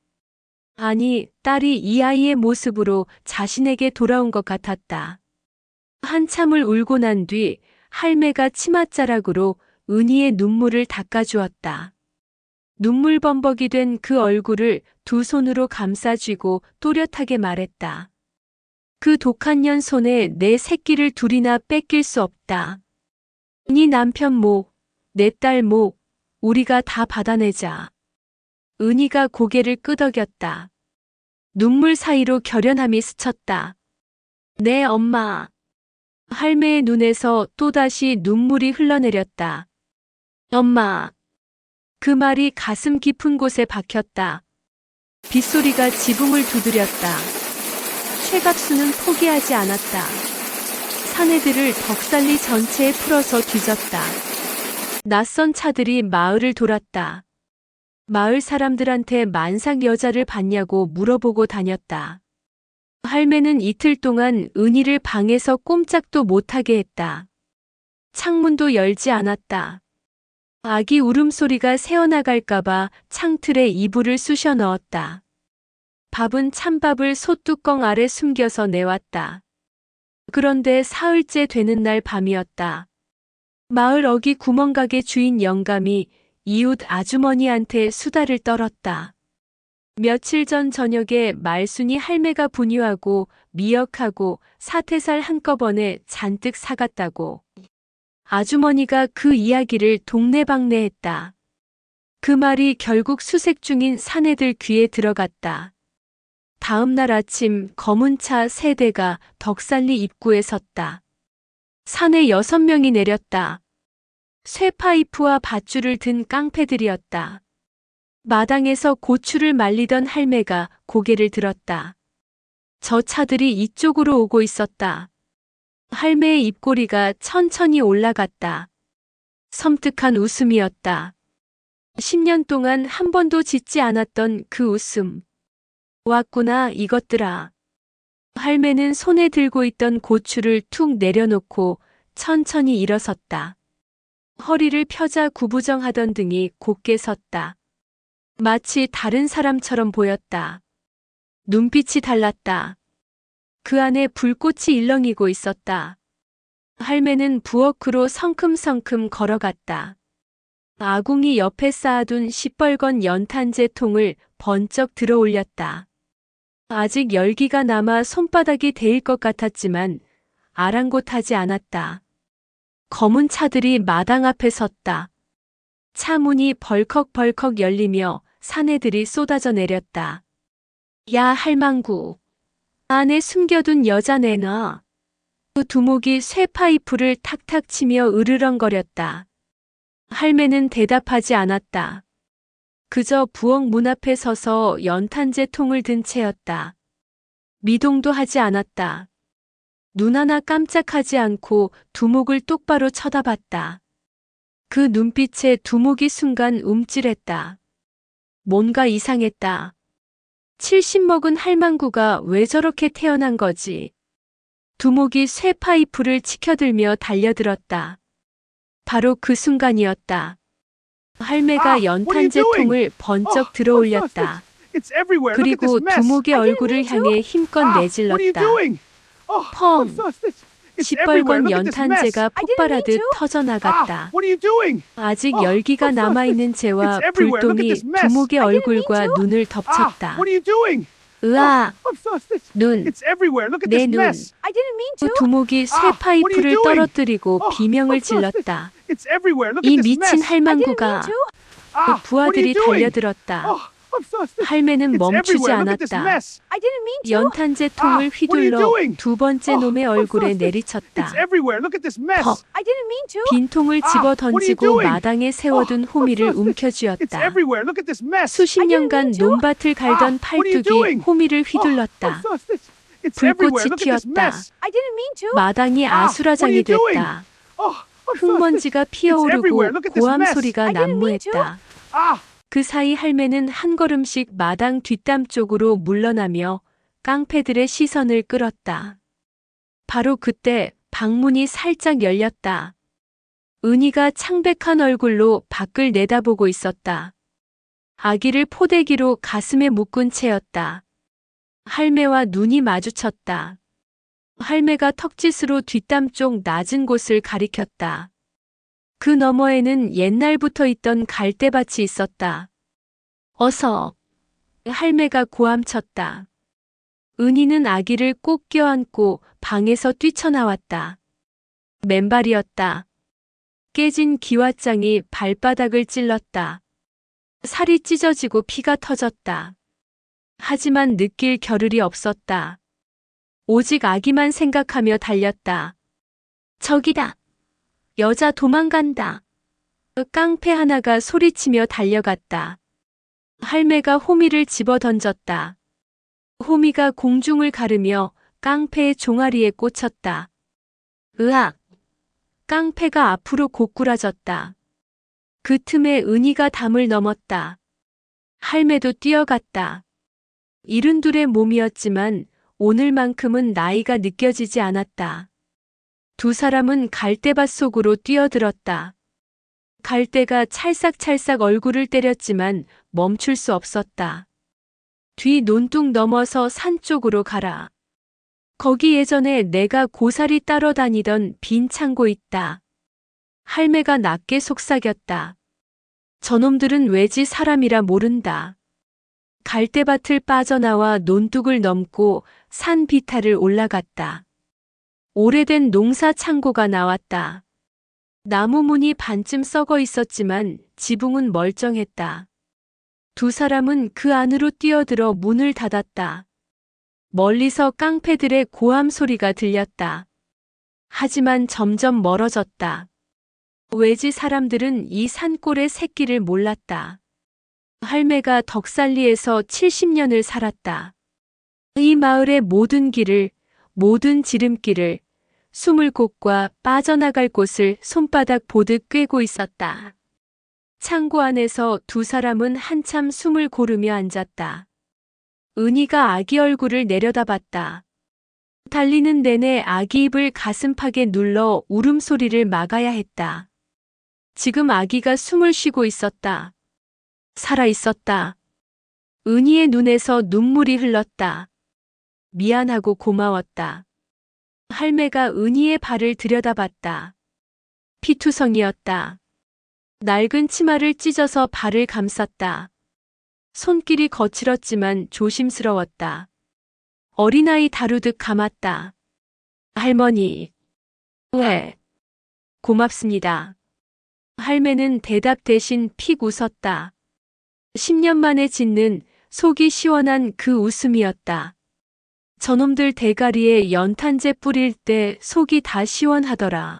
아니, 딸이 이 아이의 모습으로 자신에게 돌아온 것 같았다. 한참을 울고 난 뒤 할매가 치맛자락으로 은희의 눈물을 닦아주었다. 눈물 범벅이 된 그 얼굴을 두 손으로 감싸쥐고 또렷하게 말했다. 그 독한 년 손에 내 새끼를 둘이나 뺏길 수 없다. 네 남편 목, 내 딸 목, 우리가 다 받아내자. 은희가 고개를 끄덕였다. 눈물 사이로 결연함이 스쳤다. 내 엄마. 할매의 눈에서 또다시 눈물이 흘러내렸다. 엄마. 그 말이 가슴 깊은 곳에 박혔다. 빗소리가 지붕을 두드렸다. 최갑수는 포기하지 않았다. 사내들을 덕살리 전체에 풀어서 뒤졌다. 낯선 차들이 마을을 돌았다. 마을 사람들한테 만삭 여자를 봤냐고 물어보고 다녔다. 할매는 이틀 동안 은희를 방에서 꼼짝도 못하게 했다. 창문도 열지 않았다. 아기 울음소리가 새어나갈까봐 창틀에 이불을 쑤셔 넣었다. 밥은 찬밥을 솥뚜껑 아래 숨겨서 내왔다. 그런데 사흘째 되는 날 밤이었다. 마을 어기 구멍가게 주인 영감이 이웃 아주머니한테 수다를 떨었다. 며칠 전 저녁에 말순이 할매가 분유하고 미역하고 사태살 한꺼번에 잔뜩 사갔다고. 아주머니가 그 이야기를 동네방네했다. 그 말이 결국 수색 중인 사내들 귀에 들어갔다. 다음 날 아침 검은 차 3대가 덕산리 입구에 섰다. 산에 6명이 내렸다. 쇠파이프와 밧줄을 든 깡패들이었다. 마당에서 고추를 말리던 할매가 고개를 들었다. 저 차들이 이쪽으로 오고 있었다. 할매의 입꼬리가 천천히 올라갔다. 섬뜩한 웃음이었다. 10년 동안 한 번도 짓지 않았던 그 웃음. 왔구나 이것들아. 할매는 손에 들고 있던 고추를 툭 내려놓고 천천히 일어섰다. 허리를 펴자 구부정하던 등이 곧게 섰다. 마치 다른 사람처럼 보였다. 눈빛이 달랐다. 그 안에 불꽃이 일렁이고 있었다. 할매는 부엌으로 성큼성큼 걸어갔다. 아궁이 옆에 쌓아둔 시뻘건 연탄재 통을 번쩍 들어 올렸다. 아직 열기가 남아 손바닥이 데일 것 같았지만 아랑곳하지 않았다. 검은 차들이 마당 앞에 섰다. 차 문이 벌컥벌컥 열리며 사내들이 쏟아져 내렸다. 야 할망구, 안에 숨겨둔 여자 내놔. 그 두목이 쇠파이프를 탁탁 치며 으르렁거렸다. 할매는 대답하지 않았다. 그저 부엌 문 앞에 서서 연탄재 통을 든 채였다. 미동도 하지 않았다. 눈 하나 깜짝하지 않고 두목을 똑바로 쳐다봤다. 그 눈빛에 두목이 순간 움찔했다. 뭔가 이상했다. 70 먹은 할망구가 왜 저렇게 태어난 거지? 두목이 쇠파이프를 치켜들며 달려들었다. 바로 그 순간이었다. 할매가 연탄재 통을 번쩍 들어 올렸다. 그리고 두목의 얼굴을 향해 힘껏 내질렀다. 펑! 시뻘건 연탄재가 폭발하듯 터져나갔다. 아직 열기가 남아있는 재와 불똥이 두목의 얼굴과 눈을 덮쳤다. 으아! 눈! 내 눈! 그 두목이 쇠파이프를 떨어뜨리고 비명을 질렀다. 이 미친 할망구가! 그 부하들이 달려들었다. 할매는 멈추지 않았다. 연탄재 통을 휘둘러 두 번째 놈의 얼굴에 내리쳤다. 퍽! 빈통을 집어 던지고 마당에 세워둔 호미를 움켜쥐었다. 수십 년간 논밭을 갈던 팔뚝이 호미를 휘둘렀다. 불꽃이 튀었다. 마당이 아수라장이 됐다. 흙먼지가 피어오르고 고함 소리가 난무했다. 그 사이 할매는 한 걸음씩 마당 뒷담 쪽으로 물러나며 깡패들의 시선을 끌었다. 바로 그때 방문이 살짝 열렸다. 은희가 창백한 얼굴로 밖을 내다보고 있었다. 아기를 포대기로 가슴에 묶은 채였다. 할매와 눈이 마주쳤다. 할매가 턱짓으로 뒷담 쪽 낮은 곳을 가리켰다. 그 너머에는 옛날부터 있던 갈대밭이 있었다. 어서! 할매가 고함쳤다. 은희는 아기를 꼭 껴안고 방에서 뛰쳐나왔다. 맨발이었다. 깨진 기왓장이 발바닥을 찔렀다. 살이 찢어지고 피가 터졌다. 하지만 느낄 겨를이 없었다. 오직 아기만 생각하며 달렸다. 저기다! 여자 도망간다. 깡패 하나가 소리치며 달려갔다. 할매가 호미를 집어 던졌다. 호미가 공중을 가르며 깡패의 종아리에 꽂혔다. 으악! 깡패가 앞으로 고꾸라졌다. 그 틈에 은희가 담을 넘었다. 할매도 뛰어갔다. 이른둘의 몸이었지만 오늘만큼은 나이가 느껴지지 않았다. 두 사람은 갈대밭 속으로 뛰어들었다. 갈대가 찰싹찰싹 얼굴을 때렸지만 멈출 수 없었다. 뒤 논둑 넘어서 산 쪽으로 가라. 거기 예전에 내가 고사리 따러 다니던 빈 창고 있다. 할매가 낮게 속삭였다. 저놈들은 외지 사람이라 모른다. 갈대밭을 빠져나와 논둑을 넘고 산 비탈을 올라갔다. 오래된 농사 창고가 나왔다. 나무 문이 반쯤 썩어 있었지만 지붕은 멀쩡했다. 두 사람은 그 안으로 뛰어들어 문을 닫았다. 멀리서 깡패들의 고함 소리가 들렸다. 하지만 점점 멀어졌다. 외지 사람들은 이 산골의 새끼를 몰랐다. 할매가 덕살리에서 70년을 살았다. 이 마을의 모든 길을, 모든 지름길을, 숨을 곳과 빠져나갈 곳을 손바닥 보듯 꿰고 있었다. 창고 안에서 두 사람은 한참 숨을 고르며 앉았다. 은희가 아기 얼굴을 내려다봤다. 달리는 내내 아기 입을 가슴팍에 눌러 울음소리를 막아야 했다. 지금 아기가 숨을 쉬고 있었다. 살아 있었다. 은희의 눈에서 눈물이 흘렀다. 미안하고 고마웠다. 할매가 은희의 발을 들여다봤다. 피투성이었다. 낡은 치마를 찢어서 발을 감쌌다. 손길이 거칠었지만 조심스러웠다. 어린아이 다루듯 감았다. 할머니. 왜? 고맙습니다. 할매는 대답 대신 픽 웃었다. 10년 만에 짓는 속이 시원한 그 웃음이었다. 저놈들 대가리에 연탄재 뿌릴 때 속이 다 시원하더라.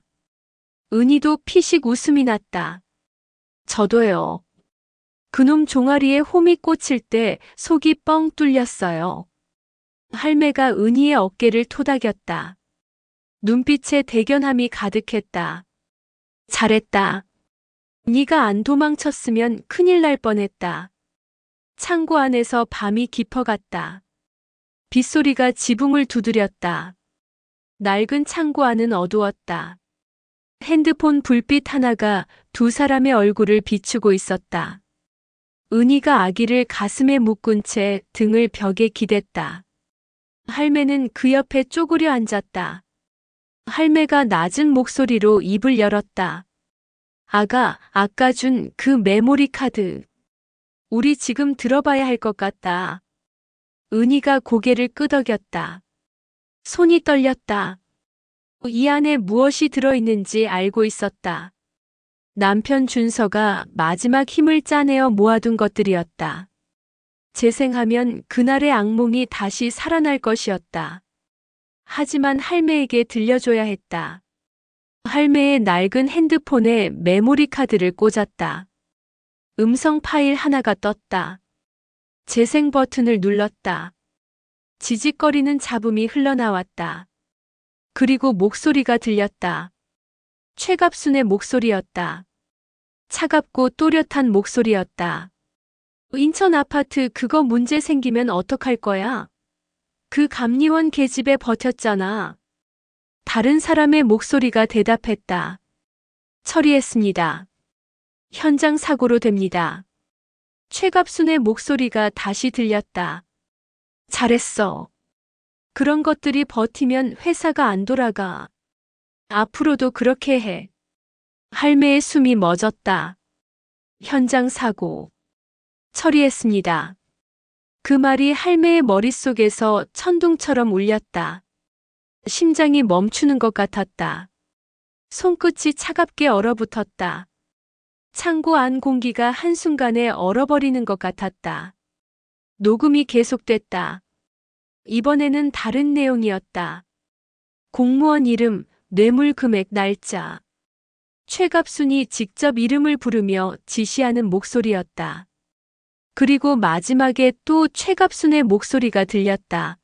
은희도 피식 웃음이 났다. 저도요. 그놈 종아리에 홈이 꽂힐 때 속이 뻥 뚫렸어요. 할매가 은희의 어깨를 토닥였다. 눈빛에 대견함이 가득했다. 잘했다. 네가 안 도망쳤으면 큰일 날 뻔했다. 창고 안에서 밤이 깊어갔다. 빗소리가 지붕을 두드렸다. 낡은 창고 안은 어두웠다. 핸드폰 불빛 하나가 두 사람의 얼굴을 비추고 있었다. 은희가 아기를 가슴에 묶은 채 등을 벽에 기댔다. 할매는 그 옆에 쪼그려 앉았다. 할매가 낮은 목소리로 입을 열었다. 아까 준 그 메모리 카드. 우리 지금 들어봐야 할 것 같다. 은희가 고개를 끄덕였다. 손이 떨렸다. 이 안에 무엇이 들어있는지 알고 있었다. 남편 준서가 마지막 힘을 짜내어 모아둔 것들이었다. 재생하면 그날의 악몽이 다시 살아날 것이었다. 하지만 할매에게 들려줘야 했다. 할매의 낡은 핸드폰에 메모리 카드를 꽂았다. 음성 파일 하나가 떴다. 재생 버튼을 눌렀다. 지직거리는 잡음이 흘러나왔다. 그리고 목소리가 들렸다. 최갑순의 목소리였다. 차갑고 또렷한 목소리였다. 인천 아파트 그거 문제 생기면 어떡할 거야? 그 감리원 계집애 버텼잖아. 다른 사람의 목소리가 대답했다. 처리했습니다. 현장 사고로 됩니다. 최갑순의 목소리가 다시 들렸다. 잘했어. 그런 것들이 버티면 회사가 안 돌아가. 앞으로도 그렇게 해. 할매의 숨이 멎었다. 현장 사고. 처리했습니다. 그 말이 할매의 머릿속에서 천둥처럼 울렸다. 심장이 멈추는 것 같았다. 손끝이 차갑게 얼어붙었다. 창고 안 공기가 한순간에 얼어버리는 것 같았다. 녹음이 계속됐다. 이번에는 다른 내용이었다. 공무원 이름, 뇌물 금액 날짜. 최갑순이 직접 이름을 부르며 지시하는 목소리였다. 그리고 마지막에 또 최갑순의 목소리가 들렸다.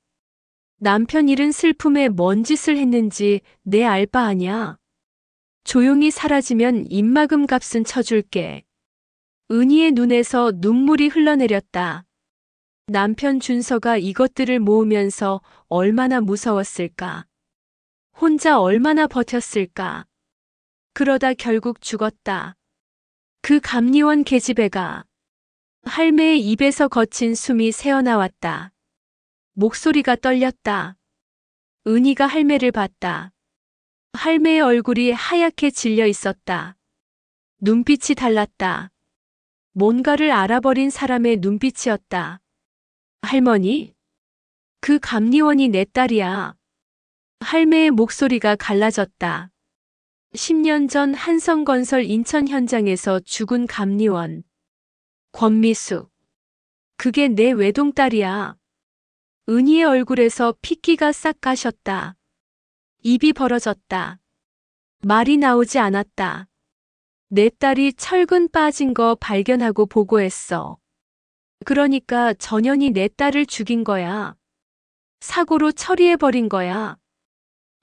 남편 잃은 슬픔에 뭔 짓을 했는지 내 알 바 아냐. 조용히 사라지면 입막음 값은 쳐줄게. 은희의 눈에서 눈물이 흘러내렸다. 남편 준서가 이것들을 모으면서 얼마나 무서웠을까. 혼자 얼마나 버텼을까. 그러다 결국 죽었다. 그 감리원 계집애가. 할매의 입에서 거친 숨이 새어나왔다. 목소리가 떨렸다. 은희가 할매를 봤다. 할매의 얼굴이 하얗게 질려 있었다. 눈빛이 달랐다. 뭔가를 알아버린 사람의 눈빛이었다. 할머니? 그 감리원이 내 딸이야. 할매의 목소리가 갈라졌다. 10년 전 한성건설 인천 현장에서 죽은 감리원. 권미숙. 그게 내 외동딸이야. 은희의 얼굴에서 핏기가 싹 가셨다. 입이 벌어졌다. 말이 나오지 않았다. 내 딸이 철근 빠진 거 발견하고 보고했어. 그러니까 전현이 내 딸을 죽인 거야. 사고로 처리해버린 거야.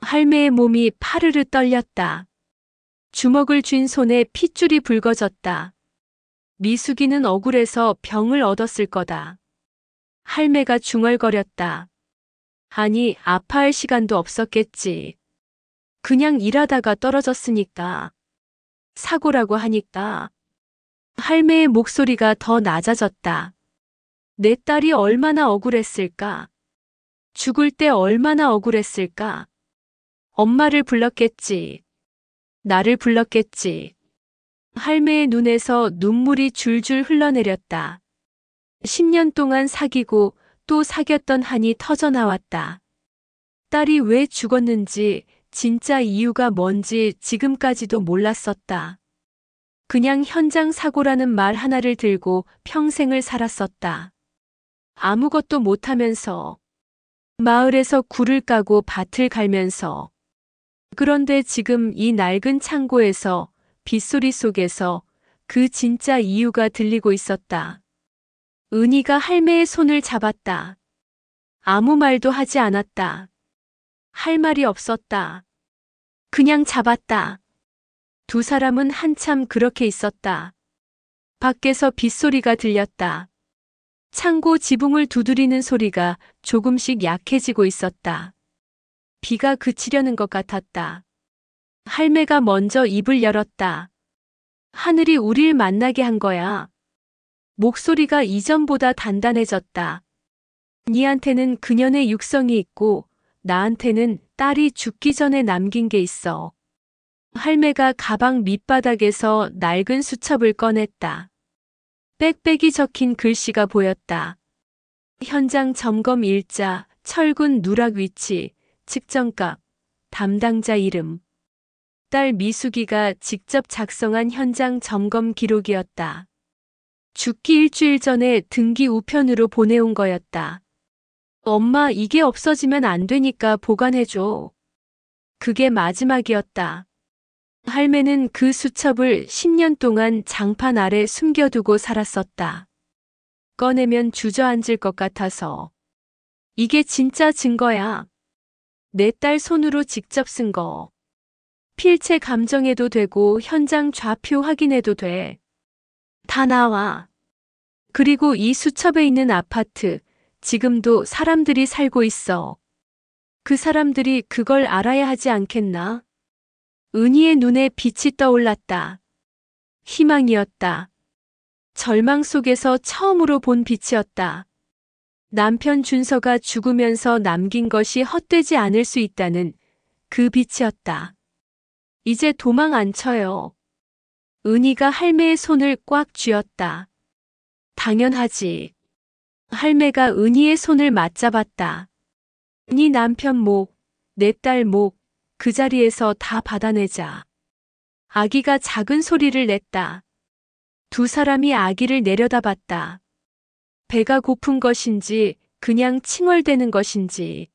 할매의 몸이 파르르 떨렸다. 주먹을 쥔 손에 핏줄이 붉어졌다. 미숙이는 억울해서 병을 얻었을 거다. 할매가 중얼거렸다. 아니, 아파할 시간도 없었겠지. 그냥 일하다가 떨어졌으니까. 사고라고 하니까. 할매의 목소리가 더 낮아졌다. 내 딸이 얼마나 억울했을까? 죽을 때 얼마나 억울했을까? 엄마를 불렀겠지. 나를 불렀겠지. 할매의 눈에서 눈물이 줄줄 흘러내렸다. 10년 동안 사귀고 또 사귀었던 한이 터져나왔다. 딸이 왜 죽었는지, 진짜 이유가 뭔지 지금까지도 몰랐었다. 그냥 현장 사고라는 말 하나를 들고 평생을 살았었다. 아무것도 못하면서, 마을에서 굴을 까고 밭을 갈면서. 그런데 지금 이 낡은 창고에서, 빗소리 속에서 그 진짜 이유가 들리고 있었다. 은희가 할매의 손을 잡았다. 아무 말도 하지 않았다. 할 말이 없었다. 그냥 잡았다. 두 사람은 한참 그렇게 있었다. 밖에서 빗소리가 들렸다. 창고 지붕을 두드리는 소리가 조금씩 약해지고 있었다. 비가 그치려는 것 같았다. 할매가 먼저 입을 열었다. 하늘이 우릴 만나게 한 거야. 목소리가 이전보다 단단해졌다. 니한테는 그년의 육성이 있고 나한테는 딸이 죽기 전에 남긴 게 있어. 할매가 가방 밑바닥에서 낡은 수첩을 꺼냈다. 빽빽이 적힌 글씨가 보였다. 현장 점검 일자, 철근 누락 위치, 측정값, 담당자 이름. 딸 미숙이가 직접 작성한 현장 점검 기록이었다. 죽기 일주일 전에 등기 우편으로 보내온 거였다. 엄마, 이게 없어지면 안 되니까 보관해줘. 그게 마지막이었다. 할매는 그 수첩을 10년 동안 장판 아래 숨겨두고 살았었다. 꺼내면 주저앉을 것 같아서. 이게 진짜 증거야. 내 딸 손으로 직접 쓴 거. 필체 감정해도 되고 현장 좌표 확인해도 돼. 다 나와. 그리고 이 수첩에 있는 아파트, 지금도 사람들이 살고 있어. 그 사람들이 그걸 알아야 하지 않겠나? 은희의 눈에 빛이 떠올랐다. 희망이었다. 절망 속에서 처음으로 본 빛이었다. 남편 준서가 죽으면서 남긴 것이 헛되지 않을 수 있다는 그 빛이었다. 이제 도망 안 쳐요. 은희가 할매의 손을 꽉 쥐었다. 당연하지. 할매가 은희의 손을 맞잡았다. 네 남편 목, 내 딸 목, 그 자리에서 다 받아내자. 아기가 작은 소리를 냈다. 두 사람이 아기를 내려다봤다. 배가 고픈 것인지 그냥 칭얼대는 것인지.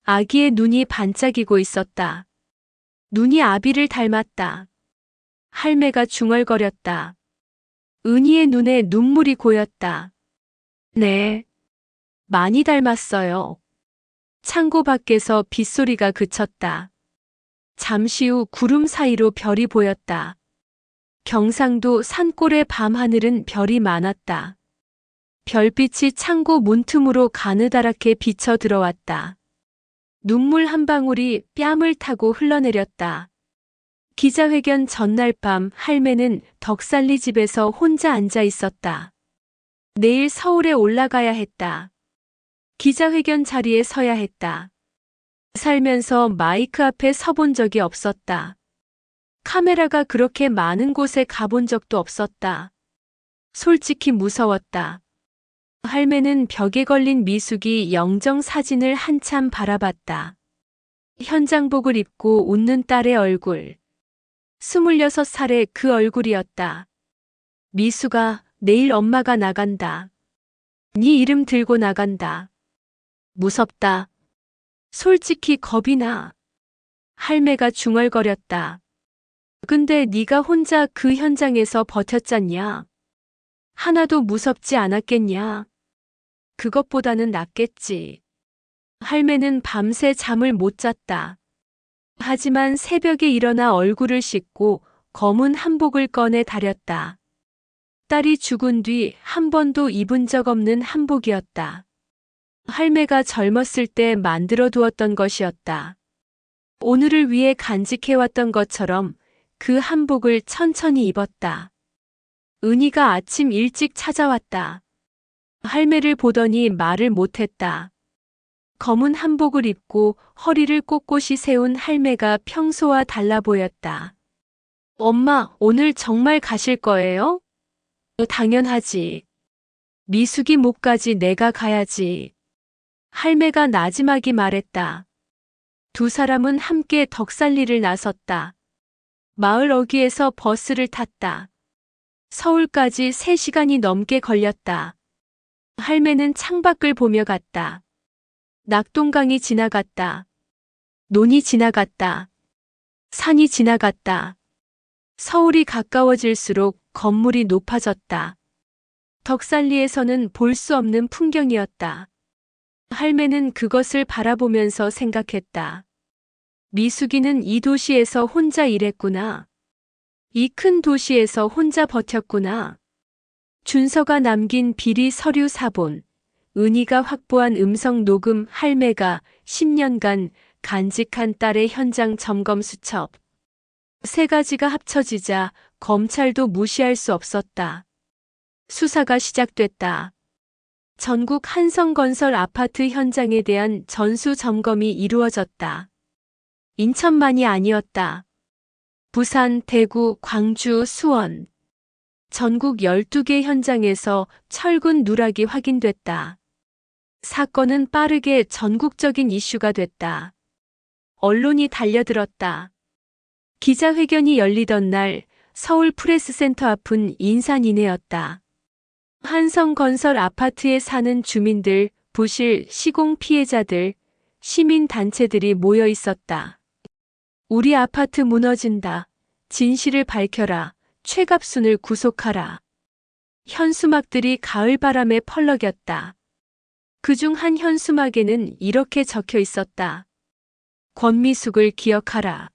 아기의 눈이 반짝이고 있었다. 눈이 아비를 닮았다. 할매가 중얼거렸다. 은희의 눈에 눈물이 고였다. 네, 많이 닮았어요. 창고 밖에서 빗소리가 그쳤다. 잠시 후 구름 사이로 별이 보였다. 경상도 산골의 밤하늘은 별이 많았다. 별빛이 창고 문틈으로 가느다랗게 비쳐 들어왔다. 눈물 한 방울이 뺨을 타고 흘러내렸다. 기자회견 전날 밤 할매는 덕살리 집에서 혼자 앉아 있었다. 내일 서울에 올라가야 했다. 기자회견 자리에 서야 했다. 살면서 마이크 앞에 서본 적이 없었다. 카메라가 그렇게 많은 곳에 가본 적도 없었다. 솔직히 무서웠다. 할매는 벽에 걸린 미숙이 영정 사진을 한참 바라봤다. 현장복을 입고 웃는 딸의 얼굴. 26살의 그 얼굴이었다. 미숙아, 내일 엄마가 나간다. 네 이름 들고 나간다. 무섭다. 솔직히 겁이 나. 할매가 중얼거렸다. 근데 네가 혼자 그 현장에서 버텼잖냐. 하나도 무섭지 않았겠냐. 그것보다는 낫겠지. 할매는 밤새 잠을 못 잤다. 하지만 새벽에 일어나 얼굴을 씻고 검은 한복을 꺼내 다렸다. 딸이 죽은 뒤 한 번도 입은 적 없는 한복이었다. 할매가 젊었을 때 만들어 두었던 것이었다. 오늘을 위해 간직해왔던 것처럼 그 한복을 천천히 입었다. 은희가 아침 일찍 찾아왔다. 할매를 보더니 말을 못했다. 검은 한복을 입고 허리를 꼿꼿이 세운 할매가 평소와 달라 보였다. 엄마, 오늘 정말 가실 거예요? 당연하지. 미숙이 목까지 내가 가야지. 할매가 나지막이 말했다. 두 사람은 함께 덕살리를 나섰다. 마을 어귀에서 버스를 탔다. 서울까지 3시간이 넘게 걸렸다. 할매는 창밖을 보며 갔다. 낙동강이 지나갔다. 논이 지나갔다. 산이 지나갔다. 서울이 가까워질수록 건물이 높아졌다. 덕살리에서는 볼 수 없는 풍경이었다. 할매는 그것을 바라보면서 생각했다. 미숙이는 이 도시에서 혼자 일했구나. 이 큰 도시에서 혼자 버텼구나. 준서가 남긴 비리 서류 사본, 은희가 확보한 음성 녹음, 할매가 10년간 간직한 딸의 현장 점검 수첩. 3가지가 합쳐지자 검찰도 무시할 수 없었다. 수사가 시작됐다. 전국 한성건설 아파트 현장에 대한 전수 점검이 이루어졌다. 인천만이 아니었다. 부산, 대구, 광주, 수원. 전국 12개 현장에서 철근 누락이 확인됐다. 사건은 빠르게 전국적인 이슈가 됐다. 언론이 달려들었다. 기자회견이 열리던 날 서울 프레스센터 앞은 인산인해였다. 한성건설 아파트에 사는 주민들, 부실, 시공 피해자들, 시민단체들이 모여 있었다. 우리 아파트 무너진다. 진실을 밝혀라. 최갑순을 구속하라. 현수막들이 가을바람에 펄럭였다. 그중 한 현수막에는 이렇게 적혀 있었다. 권미숙을 기억하라.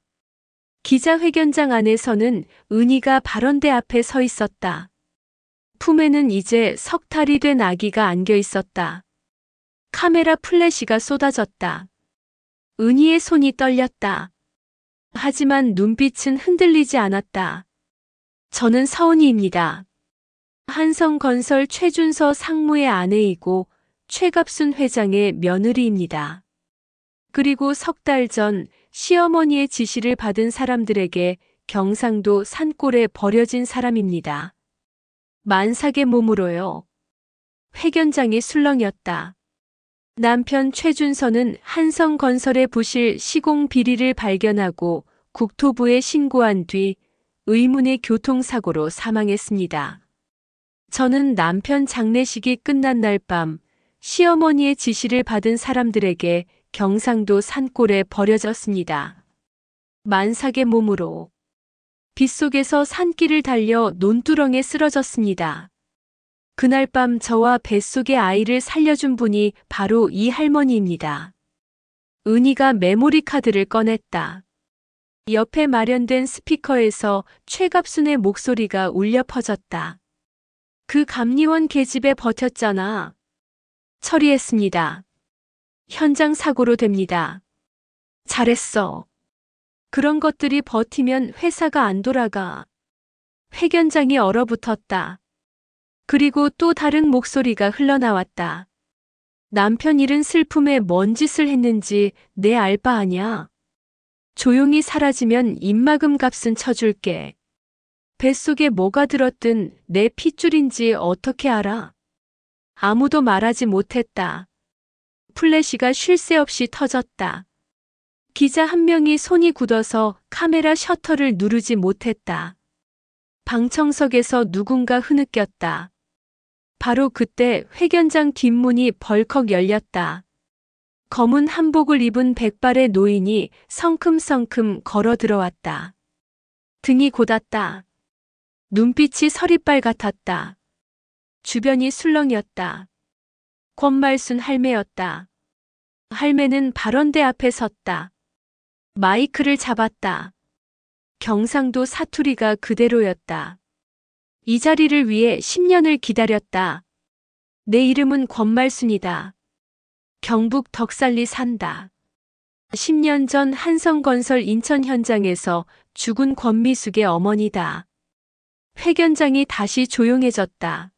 기자회견장 안에서는 은희가 발언대 앞에 서 있었다. 품에는 이제 석탈이 된 아기가 안겨 있었다. 카메라 플래시가 쏟아졌다. 은희의 손이 떨렸다. 하지만 눈빛은 흔들리지 않았다. 저는 서은이입니다. 한성건설 최준서 상무의 아내이고 최갑순 회장의 며느리입니다. 그리고 3달 전 시어머니의 지시를 받은 사람들에게 경상도 산골에 버려진 사람입니다. 만삭의 몸으로요. 회견장이 술렁였다. 남편 최준서는 한성건설의 부실 시공 비리를 발견하고 국토부에 신고한 뒤 의문의 교통사고로 사망했습니다. 저는 남편 장례식이 끝난 날 밤 시어머니의 지시를 받은 사람들에게 경상도 산골에 버려졌습니다. 만삭의 몸으로 빗속에서 산길을 달려 논두렁에 쓰러졌습니다. 그날 밤 저와 뱃속의 아이를 살려준 분이 바로 이 할머니입니다. 은희가 메모리 카드를 꺼냈다. 옆에 마련된 스피커에서 최갑순의 목소리가 울려 퍼졌다. 그 감리원 계집애 버텼잖아. 처리했습니다. 현장 사고로 됩니다. 잘했어. 그런 것들이 버티면 회사가 안 돌아가. 회견장이 얼어붙었다. 그리고 또 다른 목소리가 흘러나왔다. 남편 잃은 슬픔에 뭔 짓을 했는지 내 알 바 아냐. 조용히 사라지면 입막음 값은 쳐줄게. 뱃속에 뭐가 들었든 내 핏줄인지 어떻게 알아? 아무도 말하지 못했다. 플래시가 쉴 새 없이 터졌다. 기자 한 명이 손이 굳어서 카메라 셔터를 누르지 못했다. 방청석에서 누군가 흐느꼈다. 바로 그때 회견장 뒷문이 벌컥 열렸다. 검은 한복을 입은 백발의 노인이 성큼성큼 걸어 들어왔다. 등이 곧았다. 눈빛이 서리빨 같았다. 주변이 술렁이었다. 권말순 할매였다. 할매는 발언대 앞에 섰다. 마이크를 잡았다. 경상도 사투리가 그대로였다. 이 자리를 위해 10년을 기다렸다. 내 이름은 권말순이다. 경북 덕살리 산다. 10년 전 한성건설 인천 현장에서 죽은 권미숙의 어머니다. 회견장이 다시 조용해졌다.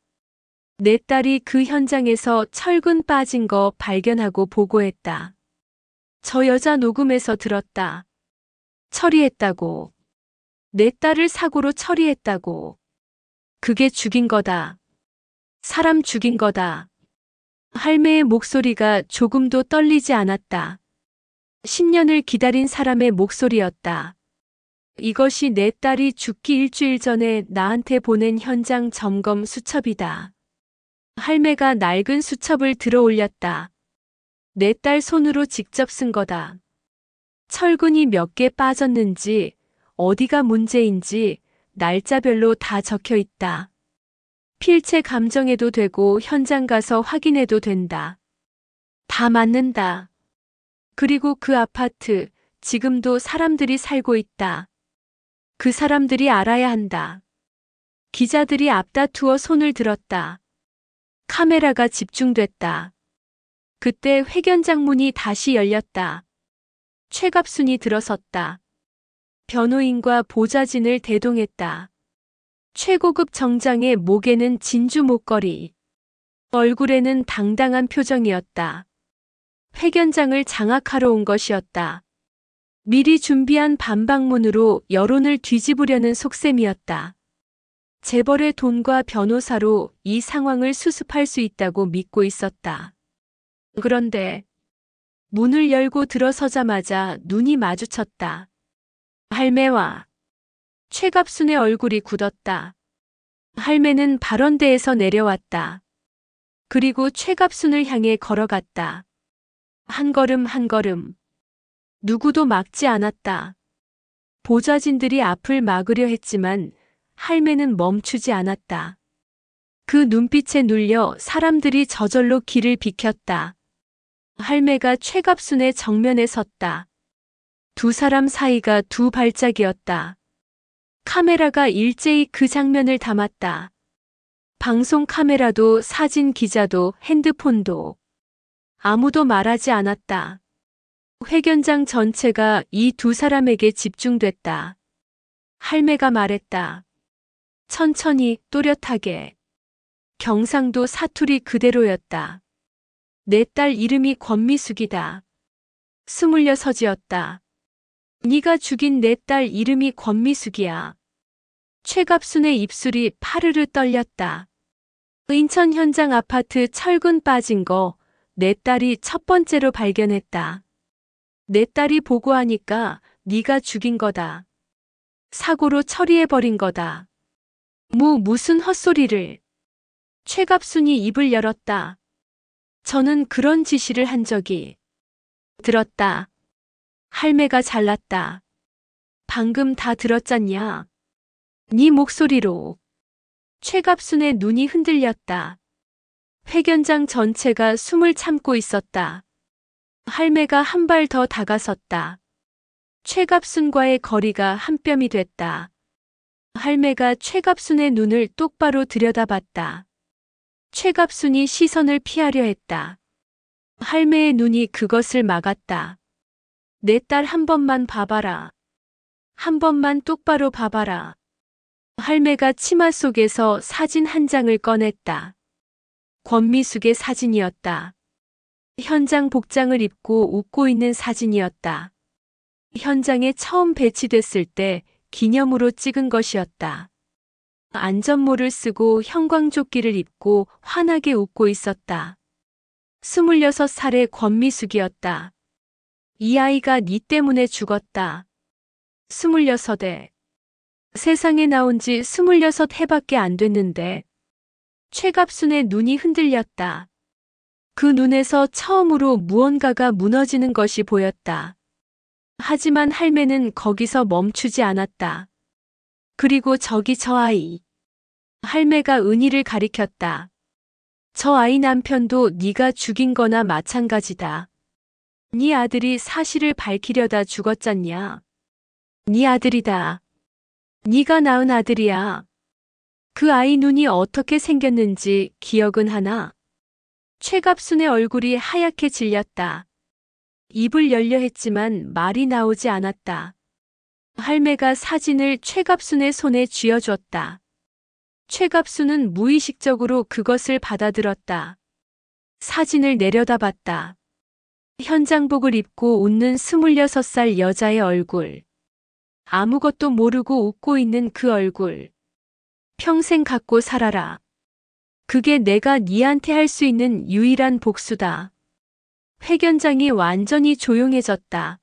내 딸이 그 현장에서 철근 빠진 거 발견하고 보고했다. 저 여자 녹음에서 들었다. 처리했다고. 내 딸을 사고로 처리했다고. 그게 죽인 거다. 사람 죽인 거다. 할매의 목소리가 조금도 떨리지 않았다. 10년을 기다린 사람의 목소리였다. 이것이 내 딸이 죽기 일주일 전에 나한테 보낸 현장 점검 수첩이다. 할매가 낡은 수첩을 들어 올렸다. 내 딸 손으로 직접 쓴 거다. 철근이 몇 개 빠졌는지, 어디가 문제인지 날짜별로 다 적혀 있다. 필체 감정해도 되고 현장 가서 확인해도 된다. 다 맞는다. 그리고 그 아파트, 지금도 사람들이 살고 있다. 그 사람들이 알아야 한다. 기자들이 앞다투어 손을 들었다. 카메라가 집중됐다. 그때 회견장 문이 다시 열렸다. 최갑순이 들어섰다. 변호인과 보좌진을 대동했다. 최고급 정장에 목에는 진주 목걸이. 얼굴에는 당당한 표정이었다. 회견장을 장악하러 온 것이었다. 미리 준비한 반박문으로 여론을 뒤집으려는 속셈이었다. 재벌의 돈과 변호사로 이 상황을 수습할 수 있다고 믿고 있었다. 그런데 문을 열고 들어서자마자 눈이 마주쳤다. 할매와 최갑순의 얼굴이 굳었다. 할매는 발언대에서 내려왔다. 그리고 최갑순을 향해 걸어갔다. 한 걸음 한 걸음. 누구도 막지 않았다. 보좌진들이 앞을 막으려 했지만 할매는 멈추지 않았다. 그 눈빛에 눌려 사람들이 저절로 길을 비켰다. 할매가 최갑순의 정면에 섰다. 두 사람 사이가 두 발짝이었다. 카메라가 일제히 그 장면을 담았다. 방송 카메라도 사진 기자도 핸드폰도. 아무도 말하지 않았다. 회견장 전체가 이 두 사람에게 집중됐다. 할매가 말했다. 천천히, 또렷하게. 경상도 사투리 그대로였다. 내 딸 이름이 권미숙이다. 26이었다. 네가 죽인 내 딸 이름이 권미숙이야. 최갑순의 입술이 파르르 떨렸다. 인천 현장 아파트 철근 빠진 거 내 딸이 첫 번째로 발견했다. 내 딸이 보고하니까 네가 죽인 거다. 사고로 처리해버린 거다. 무슨 헛소리를. 최갑순이 입을 열었다. 저는 그런 지시를 한 적이. 들었다. 할매가 잘났다. 방금 다 들었잖냐. 네 목소리로. 최갑순의 눈이 흔들렸다. 회견장 전체가 숨을 참고 있었다. 할매가 한 발 더 다가섰다. 최갑순과의 거리가 한 뼘이 됐다. 할매가 최갑순의 눈을 똑바로 들여다봤다. 최갑순이 시선을 피하려 했다. 할매의 눈이 그것을 막았다. 내 딸 한 번만 봐봐라. 한 번만 똑바로 봐봐라. 할매가 치마 속에서 사진 한 장을 꺼냈다. 권미숙의 사진이었다. 현장 복장을 입고 웃고 있는 사진이었다. 현장에 처음 배치됐을 때 기념으로 찍은 것이었다. 안전모를 쓰고 형광조끼를 입고 환하게 웃고 있었다. 26살의 권미숙이었다. 이 아이가 네 때문에 죽었다. 26에. 세상에 나온 지 26해밖에 안 됐는데. 최갑순의 눈이 흔들렸다. 그 눈에서 처음으로 무언가가 무너지는 것이 보였다. 하지만 할매는 거기서 멈추지 않았다. 그리고 저기 저 아이. 할매가 은희를 가리켰다. 저 아이 남편도 네가 죽인 거나 마찬가지다. 네 아들이 사실을 밝히려다 죽었잖냐. 네 아들이다. 네가 낳은 아들이야. 그 아이 눈이 어떻게 생겼는지 기억은 하나? 최갑순의 얼굴이 하얗게 질렸다. 입을 열려 했지만 말이 나오지 않았다. 할매가 사진을 최갑순의 손에 쥐어줬다. 최갑순은 무의식적으로 그것을 받아들었다. 사진을 내려다봤다. 현장복을 입고 웃는 26살 여자의 얼굴. 아무것도 모르고 웃고 있는 그 얼굴. 평생 갖고 살아라. 그게 내가 니한테 할 수 있는 유일한 복수다. 회견장이 완전히 조용해졌다.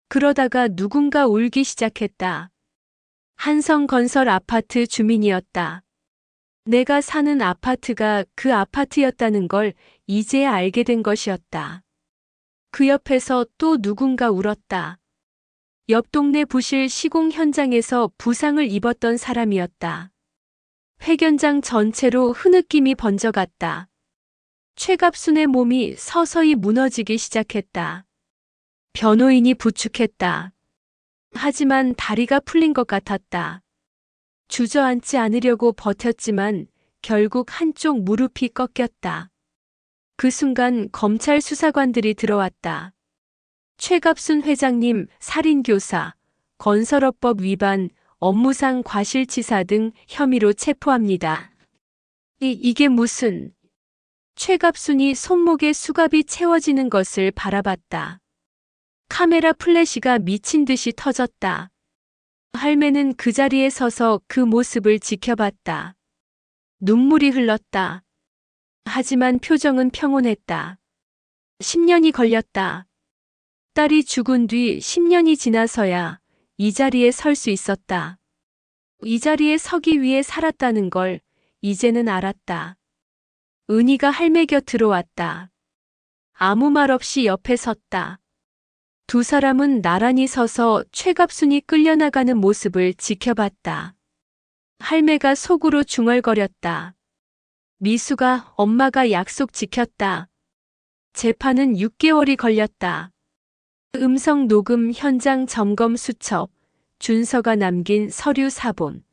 그러다가 누군가 울기 시작했다. 한성건설 아파트 주민이었다. 내가 사는 아파트가 그 아파트였다는 걸 이제야 알게 된 것이었다. 그 옆에서 또 누군가 울었다. 옆 동네 부실 시공 현장에서 부상을 입었던 사람이었다. 회견장 전체로 흐느낌이 번져갔다. 최갑순의 몸이 서서히 무너지기 시작했다. 변호인이 부축했다. 하지만 다리가 풀린 것 같았다. 주저앉지 않으려고 버텼지만 결국 한쪽 무릎이 꺾였다. 그 순간 검찰 수사관들이 들어왔다. 최갑순 회장님 살인교사, 건설업법 위반, 업무상 과실치사 등 혐의로 체포합니다. 이게 무슨... 최갑순이 손목에 수갑이 채워지는 것을 바라봤다. 카메라 플래시가 미친 듯이 터졌다. 할매는 그 자리에 서서 그 모습을 지켜봤다. 눈물이 흘렀다. 하지만 표정은 평온했다. 10년이 걸렸다. 딸이 죽은 뒤 10년이 지나서야 이 자리에 설 수 있었다. 이 자리에 서기 위해 살았다는 걸 이제는 알았다. 은희가 할매 곁으로 왔다. 아무 말 없이 옆에 섰다. 두 사람은 나란히 서서 최갑순이 끌려나가는 모습을 지켜봤다. 할매가 속으로 중얼거렸다. 미수가 엄마가 약속 지켰다. 재판은 6개월이 걸렸다. 음성 녹음 현장 점검 수첩, 준서가 남긴 서류 사본,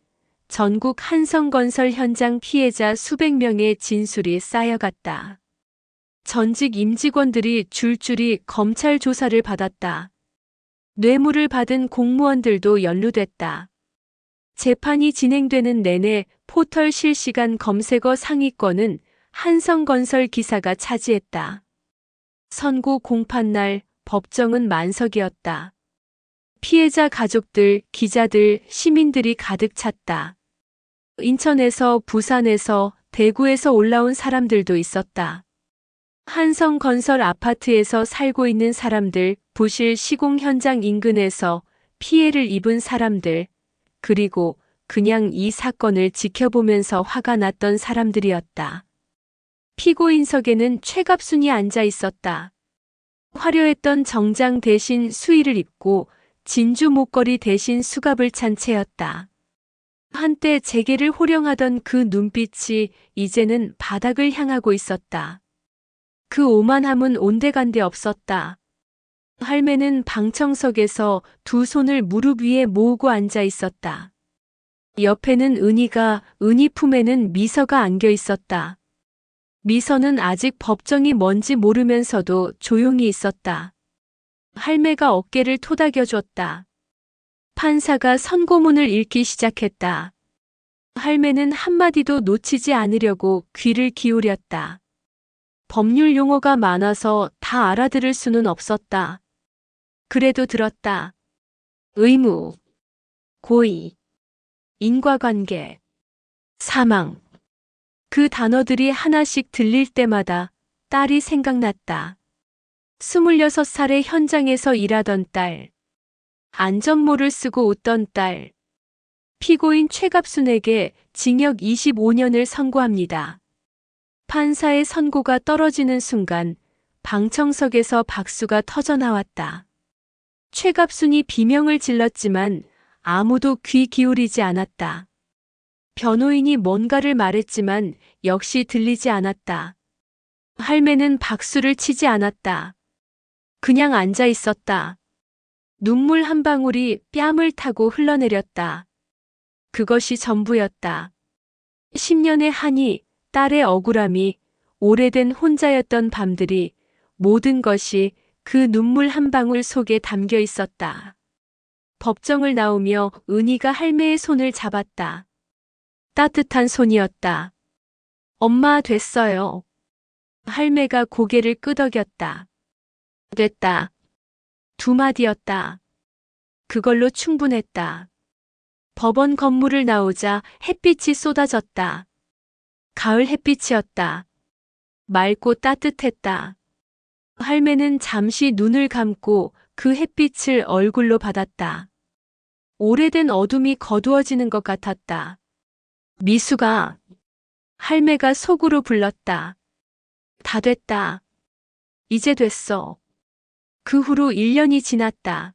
전국 한성건설 현장 피해자 수백 명의 진술이 쌓여갔다. 전직 임직원들이 줄줄이 검찰 조사를 받았다. 뇌물을 받은 공무원들도 연루됐다. 재판이 진행되는 내내 포털 실시간 검색어 상위권은 한성건설 기사가 차지했다. 선고 공판날 법정은 만석이었다. 피해자 가족들, 기자들, 시민들이 가득 찼다. 인천에서, 부산에서, 대구에서 올라온 사람들도 있었다. 한성건설 아파트에서 살고 있는 사람들, 부실 시공 현장 인근에서 피해를 입은 사람들, 그리고 그냥 이 사건을 지켜보면서 화가 났던 사람들이었다. 피고인석에는 최갑순이 앉아 있었다. 화려했던 정장 대신 수의를 입고 진주 목걸이 대신 수갑을 찬 채였다. 한때 재계를 호령하던 그 눈빛이 이제는 바닥을 향하고 있었다. 그 오만함은 온데간데 없었다. 할매는 방청석에서 두 손을 무릎 위에 모으고 앉아 있었다. 옆에는 은희가, 은희 품에는 미서가 안겨 있었다. 미서는 아직 법정이 뭔지 모르면서도 조용히 있었다. 할매가 어깨를 토닥여줬다. 판사가 선고문을 읽기 시작했다. 할매는 한마디도 놓치지 않으려고 귀를 기울였다. 법률 용어가 많아서 다 알아들을 수는 없었다. 그래도 들었다. 의무, 고의, 인과관계, 사망. 그 단어들이 하나씩 들릴 때마다 딸이 생각났다. 26살의 현장에서 일하던 딸. 안전모를 쓰고 웃던 딸. 피고인 최갑순에게 징역 25년을 선고합니다. 판사의 선고가 떨어지는 순간 방청석에서 박수가 터져나왔다. 최갑순이 비명을 질렀지만 아무도 귀 기울이지 않았다. 변호인이 뭔가를 말했지만 역시 들리지 않았다. 할매는 박수를 치지 않았다. 그냥 앉아 있었다. 눈물 한 방울이 뺨을 타고 흘러내렸다. 그것이 전부였다. 10년의 한이, 딸의 억울함이, 오래된 혼자였던 밤들이, 모든 것이 그 눈물 한 방울 속에 담겨 있었다. 법정을 나오며 은희가 할매의 손을 잡았다. 따뜻한 손이었다. 엄마 됐어요. 할매가 고개를 끄덕였다. 됐다. 두 마디였다. 그걸로 충분했다. 법원 건물을 나오자 햇빛이 쏟아졌다. 가을 햇빛이었다. 맑고 따뜻했다. 할매는 잠시 눈을 감고 그 햇빛을 얼굴로 받았다. 오래된 어둠이 거두어지는 것 같았다. 미수가, 할매가 속으로 불렀다. 다 됐다. 이제 됐어. 그 후로 1년이 지났다.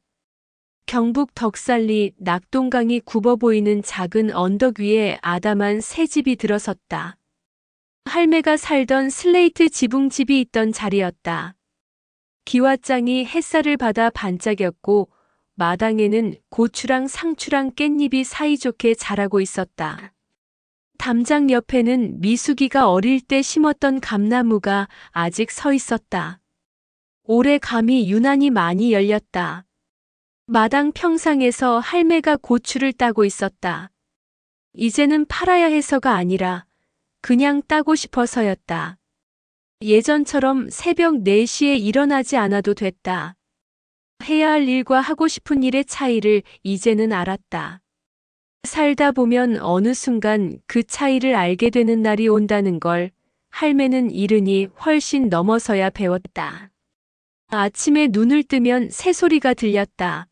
경북 덕살리 낙동강이 굽어 보이는 작은 언덕 위에 아담한 새 집이 들어섰다. 할매가 살던 슬레이트 지붕집이 있던 자리였다. 기와장이 햇살을 받아 반짝였고 마당에는 고추랑 상추랑 깻잎이 사이좋게 자라고 있었다. 담장 옆에는 미숙이가 어릴 때 심었던 감나무가 아직 서 있었다. 올해 감이 유난히 많이 열렸다. 마당 평상에서 할매가 고추를 따고 있었다. 이제는 팔아야 해서가 아니라 그냥 따고 싶어서였다. 예전처럼 새벽 4시에 일어나지 않아도 됐다. 해야 할 일과 하고 싶은 일의 차이를 이제는 알았다. 살다 보면 어느 순간 그 차이를 알게 되는 날이 온다는 걸 할매는 이른이 훨씬 넘어서야 배웠다. 아침에 눈을 뜨면 새소리가 들렸다.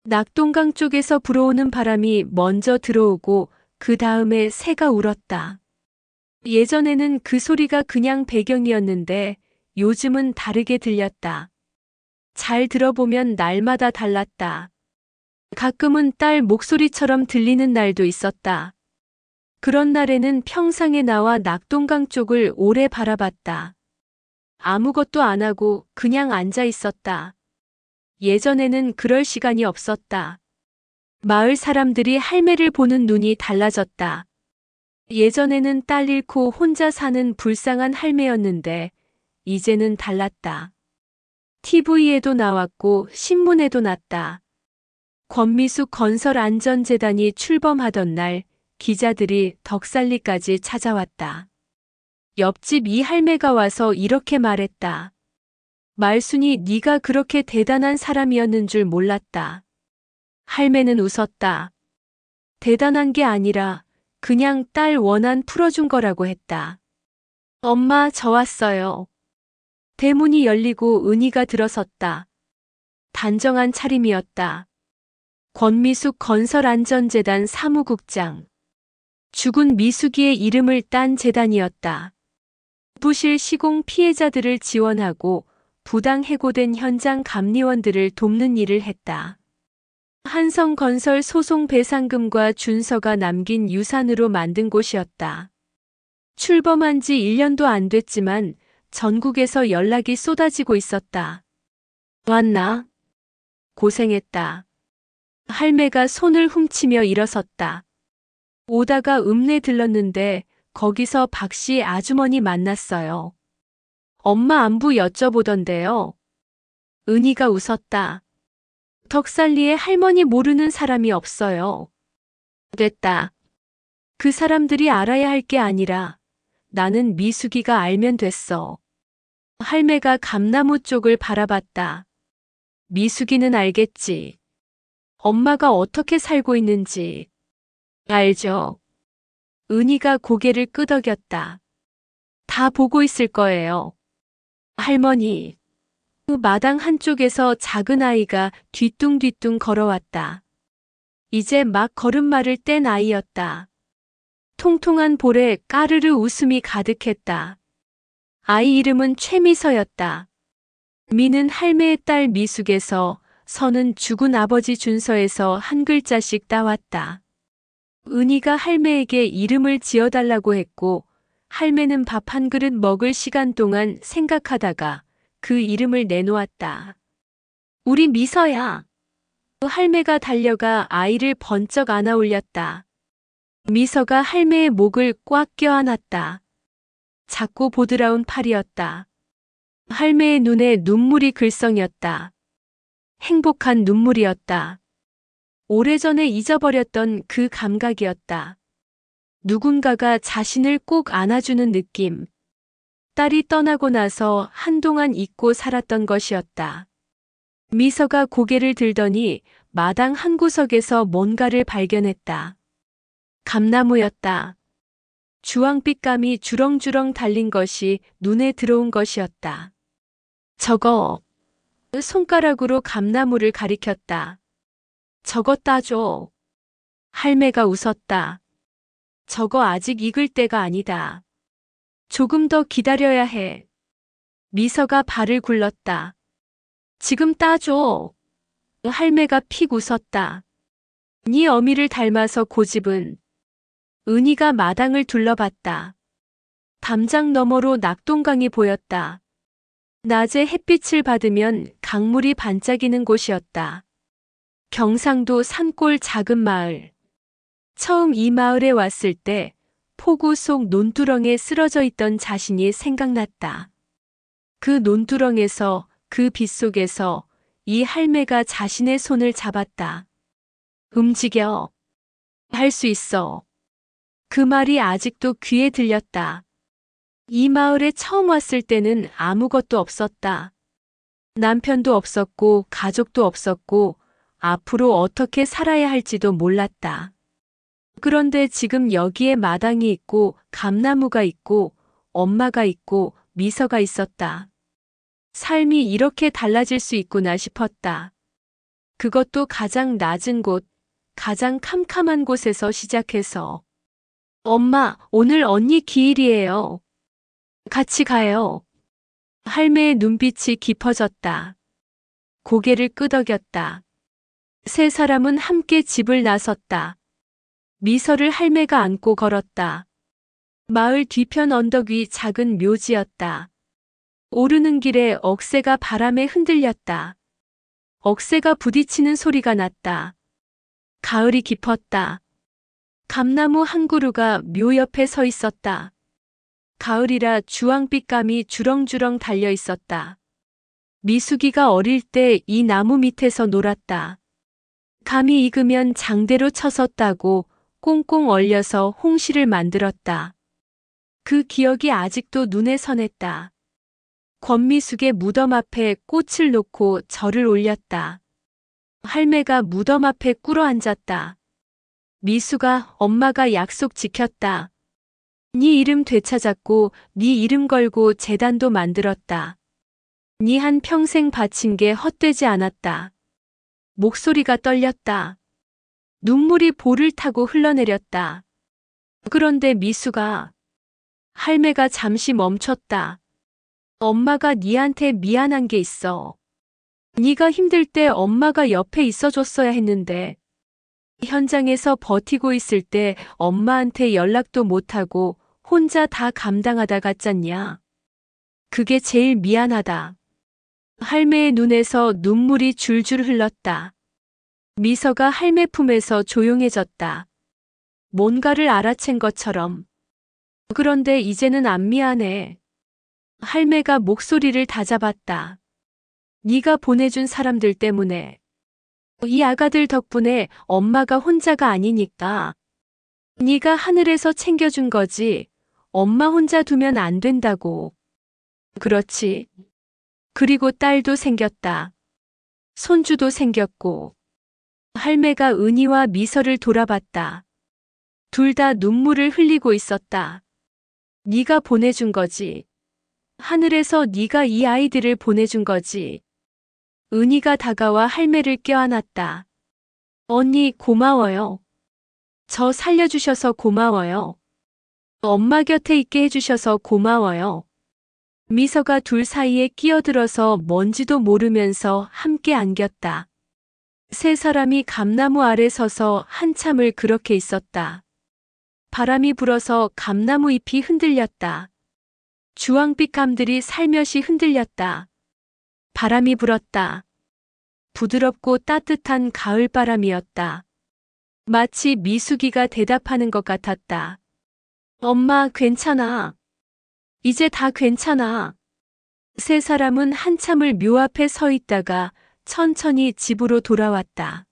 낙동강 쪽에서 불어오는 바람이 먼저 들어오고 그 다음에 새가 울었다. 예전에는 그 소리가 그냥 배경이었는데 요즘은 다르게 들렸다. 잘 들어보면 날마다 달랐다. 가끔은 딸 목소리처럼 들리는 날도 있었다. 그런 날에는 평상에 나와 낙동강 쪽을 오래 바라봤다. 아무것도 안 하고 그냥 앉아 있었다. 예전에는 그럴 시간이 없었다. 마을 사람들이 할매를 보는 눈이 달라졌다. 예전에는 딸 잃고 혼자 사는 불쌍한 할매였는데 이제는 달랐다. TV에도 나왔고 신문에도 났다. 권미숙 건설안전재단이 출범하던 날 기자들이 덕살리까지 찾아왔다. 옆집 이 할매가 와서 이렇게 말했다. 말순이 네가 그렇게 대단한 사람이었는 줄 몰랐다. 할매는 웃었다. 대단한 게 아니라 그냥 딸 원한 풀어준 거라고 했다. 엄마 저 왔어요. 대문이 열리고 은희가 들어섰다. 단정한 차림이었다. 권미숙 건설안전재단 사무국장. 죽은 미숙이의 이름을 딴 재단이었다. 부실 시공 피해자들을 지원하고 부당 해고된 현장 감리원들을 돕는 일을 했다. 한성건설 소송 배상금과 준서가 남긴 유산으로 만든 곳이었다. 출범한 지 1년도 안 됐지만 전국에서 연락이 쏟아지고 있었다. 왔나? 고생했다. 할매가 손을 훔치며 일어섰다. 오다가 읍내 들렀는데 거기서 박씨 아주머니 만났어요. 엄마 안부 여쭤보던데요. 은희가 웃었다. 덕살리에 할머니 모르는 사람이 없어요. 됐다. 그 사람들이 알아야 할 게 아니라 나는 미숙이가 알면 됐어. 할매가 감나무 쪽을 바라봤다. 미숙이는 알겠지. 엄마가 어떻게 살고 있는지. 알죠. 은희가 고개를 끄덕였다. 다 보고 있을 거예요. 할머니. 그 마당 한쪽에서 작은 아이가 뒤뚱뒤뚱 걸어왔다. 이제 막 걸음마를 뗀 아이였다. 통통한 볼에 까르르 웃음이 가득했다. 아이 이름은 최미서였다. 미는 할매의 딸 미숙에서, 서는 죽은 아버지 준서에서 한 글자씩 따왔다. 은희가 할매에게 이름을 지어달라고 했고 할매는 밥 한 그릇 먹을 시간 동안 생각하다가 그 이름을 내놓았다. 우리 미서야. 할매가 달려가 아이를 번쩍 안아 올렸다. 미서가 할매의 목을 꽉 껴안았다. 작고 보드라운 팔이었다. 할매의 눈에 눈물이 글썽였다. 행복한 눈물이었다. 오래전에 잊어버렸던 그 감각이었다. 누군가가 자신을 꼭 안아주는 느낌. 딸이 떠나고 나서 한동안 잊고 살았던 것이었다. 미서가 고개를 들더니 마당 한 구석에서 뭔가를 발견했다. 감나무였다. 주황빛감이 주렁주렁 달린 것이 눈에 들어온 것이었다. 저거. 손가락으로 감나무를 가리켰다. 저거 따줘. 할매가 웃었다. 저거 아직 익을 때가 아니다. 조금 더 기다려야 해. 미서가 발을 굴렀다. 지금 따줘. 할매가 픽 웃었다. 네 어미를 닮아서 고집은. 은희가 마당을 둘러봤다. 담장 너머로 낙동강이 보였다. 낮에 햇빛을 받으면 강물이 반짝이는 곳이었다. 경상도 산골 작은 마을. 처음 이 마을에 왔을 때 폭우 속 논두렁에 쓰러져 있던 자신이 생각났다. 그 논두렁에서, 그 빛 속에서 이 할매가 자신의 손을 잡았다. 움직여. 할 수 있어. 그 말이 아직도 귀에 들렸다. 이 마을에 처음 왔을 때는 아무것도 없었다. 남편도 없었고 가족도 없었고 앞으로 어떻게 살아야 할지도 몰랐다. 그런데 지금 여기에 마당이 있고 감나무가 있고 엄마가 있고 미서가 있었다. 삶이 이렇게 달라질 수 있구나 싶었다. 그것도 가장 낮은 곳, 가장 캄캄한 곳에서 시작해서. 엄마, 오늘 언니 기일이에요. 같이 가요. 할매의 눈빛이 깊어졌다. 고개를 끄덕였다. 세 사람은 함께 집을 나섰다. 미서를 할매가 안고 걸었다. 마을 뒤편 언덕 위 작은 묘지였다. 오르는 길에 억새가 바람에 흔들렸다. 억새가 부딪히는 소리가 났다. 가을이 깊었다. 감나무 한 그루가 묘 옆에 서 있었다. 가을이라 주황빛감이 주렁주렁 달려 있었다. 미숙이가 어릴 때 이 나무 밑에서 놀았다. 감이 익으면 장대로 쳐서 따고 꽁꽁 얼려서 홍시를 만들었다. 그 기억이 아직도 눈에 선했다. 권미숙의 무덤 앞에 꽃을 놓고 절을 올렸다. 할매가 무덤 앞에 꿇어 앉았다. 미숙아, 엄마가 약속 지켰다. 네 이름 되찾았고 네 이름 걸고 재단도 만들었다. 네 한 평생 바친 게 헛되지 않았다. 목소리가 떨렸다. 눈물이 볼을 타고 흘러내렸다. 그런데 미숙아, 할매가 잠시 멈췄다. 엄마가 네한테 미안한 게 있어. 네가 힘들 때 엄마가 옆에 있어줬어야 했는데 현장에서 버티고 있을 때 엄마한테 연락도 못하고 혼자 다 감당하다 갔잖냐. 그게 제일 미안하다. 할매의 눈에서 눈물이 줄줄 흘렀다. 미서가 할매 품에서 조용해졌다. 뭔가를 알아챈 것처럼. 그런데 이제는 안 미안해. 할매가 목소리를 다잡았다. 네가 보내준 사람들 때문에. 이 아가들 덕분에 엄마가 혼자가 아니니까. 네가 하늘에서 챙겨준 거지. 엄마 혼자 두면 안 된다고. 그렇지. 그리고 딸도 생겼다. 손주도 생겼고. 할매가 은희와 미서를 돌아봤다. 둘 다 눈물을 흘리고 있었다. 네가 보내준 거지. 하늘에서 네가 이 아이들을 보내준 거지. 은희가 다가와 할매를 껴안았다. 언니 고마워요. 저 살려주셔서 고마워요. 엄마 곁에 있게 해주셔서 고마워요. 미서가 둘 사이에 끼어들어서 뭔지도 모르면서 함께 안겼다. 세 사람이 감나무 아래 서서 한참을 그렇게 있었다. 바람이 불어서 감나무 잎이 흔들렸다. 주황빛 감들이 살며시 흔들렸다. 바람이 불었다. 부드럽고 따뜻한 가을바람이었다. 마치 미숙이가 대답하는 것 같았다. 엄마 괜찮아. 이제 다 괜찮아. 세 사람은 한참을 묘 앞에 서 있다가 천천히 집으로 돌아왔다.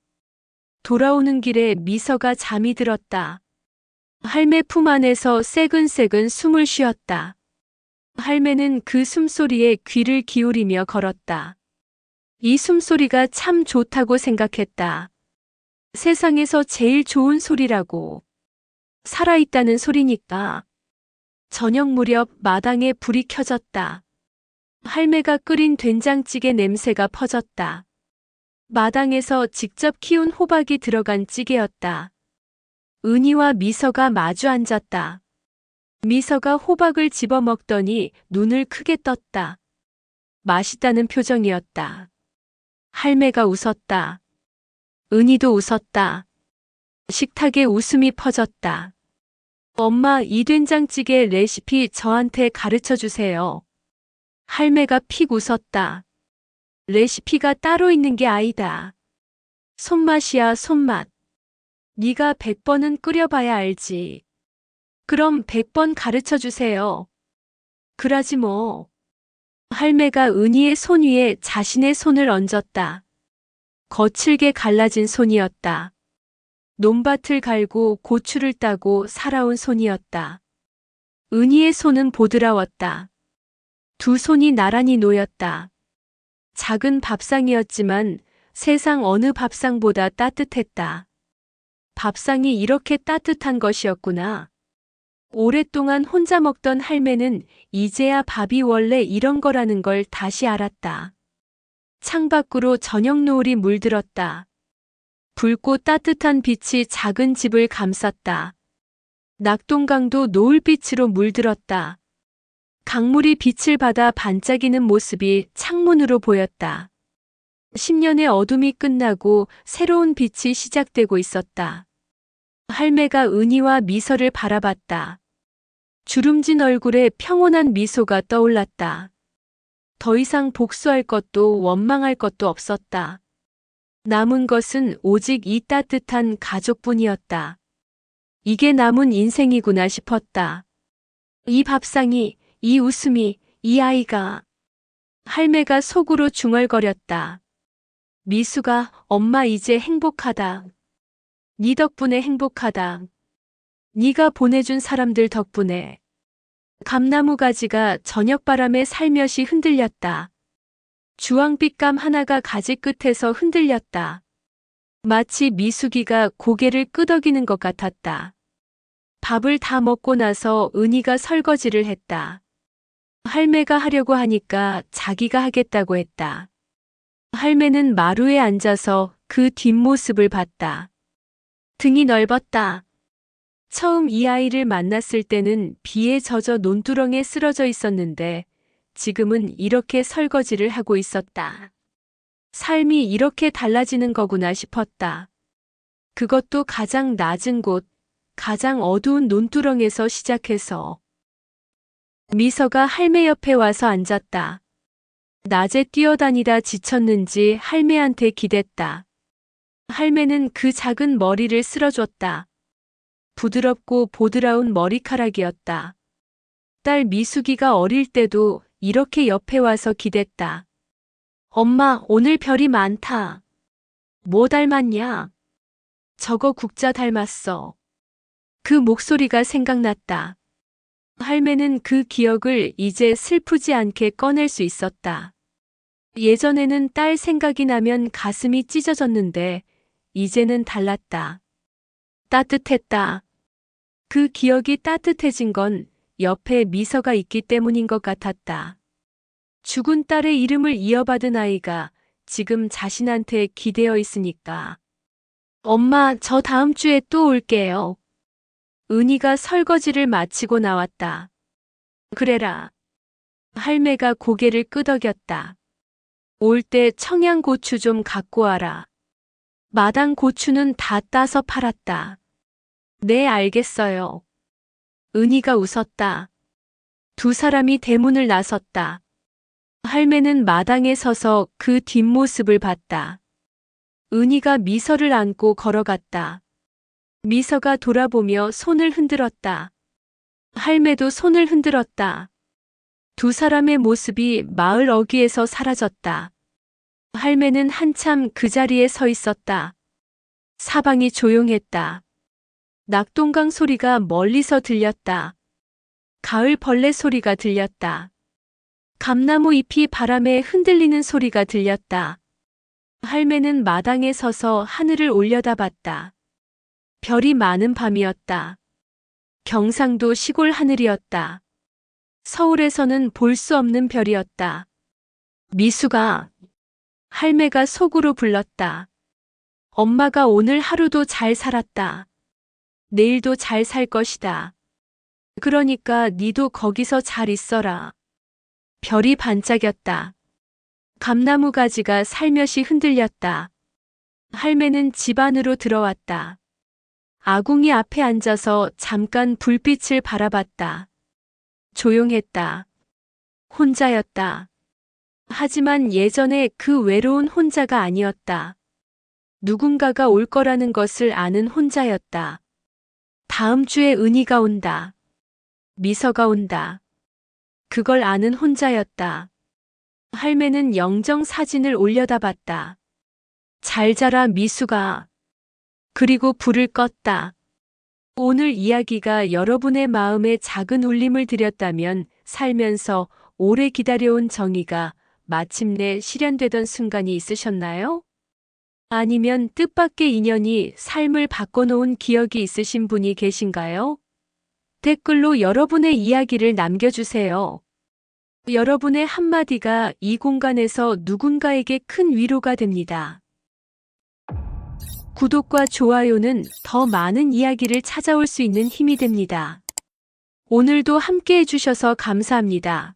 돌아오는 길에 미서가 잠이 들었다. 할매 품 안에서 새근새근 숨을 쉬었다. 할매는 그 숨소리에 귀를 기울이며 걸었다. 이 숨소리가 참 좋다고 생각했다. 세상에서 제일 좋은 소리라고. 살아있다는 소리니까. 저녁 무렵 마당에 불이 켜졌다. 할매가 끓인 된장찌개 냄새가 퍼졌다. 마당에서 직접 키운 호박이 들어간 찌개였다. 은희와 미서가 마주 앉았다. 미서가 호박을 집어 먹더니 눈을 크게 떴다. 맛있다는 표정이었다. 할매가 웃었다. 은희도 웃었다. 식탁에 웃음이 퍼졌다. 엄마, 이 된장찌개 레시피 저한테 가르쳐 주세요. 할매가 픽 웃었다. 레시피가 따로 있는 게 아니다. 손맛이야, 손맛. 네가 100번은 끓여봐야 알지. 그럼 100번 가르쳐 주세요. 그러지 뭐. 할매가 은희의 손 위에 자신의 손을 얹었다. 거칠게 갈라진 손이었다. 논밭을 갈고 고추를 따고 살아온 손이었다. 은희의 손은 보드라웠다. 두 손이 나란히 놓였다. 작은 밥상이었지만 세상 어느 밥상보다 따뜻했다. 밥상이 이렇게 따뜻한 것이었구나. 오랫동안 혼자 먹던 할매는 이제야 밥이 원래 이런 거라는 걸 다시 알았다. 창밖으로 저녁 노을이 물들었다. 붉고 따뜻한 빛이 작은 집을 감쌌다. 낙동강도 노을빛으로 물들었다. 강물이 빛을 받아 반짝이는 모습이 창문으로 보였다. 10년의 어둠이 끝나고 새로운 빛이 시작되고 있었다. 할매가 은희와 미서를 바라봤다. 주름진 얼굴에 평온한 미소가 떠올랐다. 더 이상 복수할 것도 원망할 것도 없었다. 남은 것은 오직 이 따뜻한 가족뿐이었다. 이게 남은 인생이구나 싶었다. 이 밥상이, 이 웃음이, 이 아이가. 할매가 속으로 중얼거렸다. 미수가 엄마 이제 행복하다. 네 덕분에 행복하다. 네가 보내준 사람들 덕분에. 감나무 가지가 저녁바람에 살며시 흔들렸다. 주황빛감 하나가 가지 끝에서 흔들렸다. 마치 미숙이가 고개를 끄덕이는 것 같았다. 밥을 다 먹고 나서 은희가 설거지를 했다. 할매가 하려고 하니까 자기가 하겠다고 했다. 할매는 마루에 앉아서 그 뒷모습을 봤다. 등이 넓었다. 처음 이 아이를 만났을 때는 비에 젖어 논두렁에 쓰러져 있었는데 지금은 이렇게 설거지를 하고 있었다. 삶이 이렇게 달라지는 거구나 싶었다. 그것도 가장 낮은 곳, 가장 어두운 논두렁에서 시작해서. 미서가 할매 옆에 와서 앉았다. 낮에 뛰어다니다 지쳤는지 할매한테 기댔다. 할매는 그 작은 머리를 쓸어줬다. 부드럽고 보드라운 머리카락이었다. 딸 미숙이가 어릴 때도 이렇게 옆에 와서 기댔다. 엄마, 오늘 별이 많다. 뭐 닮았냐? 저거 국자 닮았어. 그 목소리가 생각났다. 할매는 그 기억을 이제 슬프지 않게 꺼낼 수 있었다. 예전에는 딸 생각이 나면 가슴이 찢어졌는데 이제는 달랐다. 따뜻했다. 그 기억이 따뜻해진 건 옆에 미서가 있기 때문인 것 같았다. 죽은 딸의 이름을 이어받은 아이가 지금 자신한테 기대어 있으니까. 엄마, 저 다음 주에 또 올게요. 은희가 설거지를 마치고 나왔다. 그래라. 할매가 고개를 끄덕였다. 올 때 청양고추 좀 갖고 와라. 마당 고추는 다 따서 팔았다. 네, 알겠어요. 은희가 웃었다. 두 사람이 대문을 나섰다. 할매는 마당에 서서 그 뒷모습을 봤다. 은희가 미서를 안고 걸어갔다. 미서가 돌아보며 손을 흔들었다. 할매도 손을 흔들었다. 두 사람의 모습이 마을 어귀에서 사라졌다. 할매는 한참 그 자리에 서 있었다. 사방이 조용했다. 낙동강 소리가 멀리서 들렸다. 가을 벌레 소리가 들렸다. 감나무 잎이 바람에 흔들리는 소리가 들렸다. 할매는 마당에 서서 하늘을 올려다봤다. 별이 많은 밤이었다. 경상도 시골 하늘이었다. 서울에서는 볼 수 없는 별이었다. 미숙아. 할매가 속으로 불렀다. 엄마가 오늘 하루도 잘 살았다. 내일도 잘 살 것이다. 그러니까 니도 거기서 잘 있어라. 별이 반짝였다. 감나무 가지가 살며시 흔들렸다. 할매는 집 안으로 들어왔다. 아궁이 앞에 앉아서 잠깐 불빛을 바라봤다. 조용했다. 혼자였다. 하지만 예전에 그 외로운 혼자가 아니었다. 누군가가 올 거라는 것을 아는 혼자였다. 다음 주에 은희가 온다. 미서가 온다. 그걸 아는 혼자였다. 할매는 영정 사진을 올려다봤다. 잘 자라 미숙아. 그리고 불을 껐다. 오늘 이야기가 여러분의 마음에 작은 울림을 드렸다면 살면서 오래 기다려온 정의가 마침내 실현되던 순간이 있으셨나요? 아니면 뜻밖의 인연이 삶을 바꿔놓은 기억이 있으신 분이 계신가요? 댓글로 여러분의 이야기를 남겨주세요. 여러분의 한마디가 이 공간에서 누군가에게 큰 위로가 됩니다. 구독과 좋아요는 더 많은 이야기를 찾아올 수 있는 힘이 됩니다. 오늘도 함께 해주셔서 감사합니다.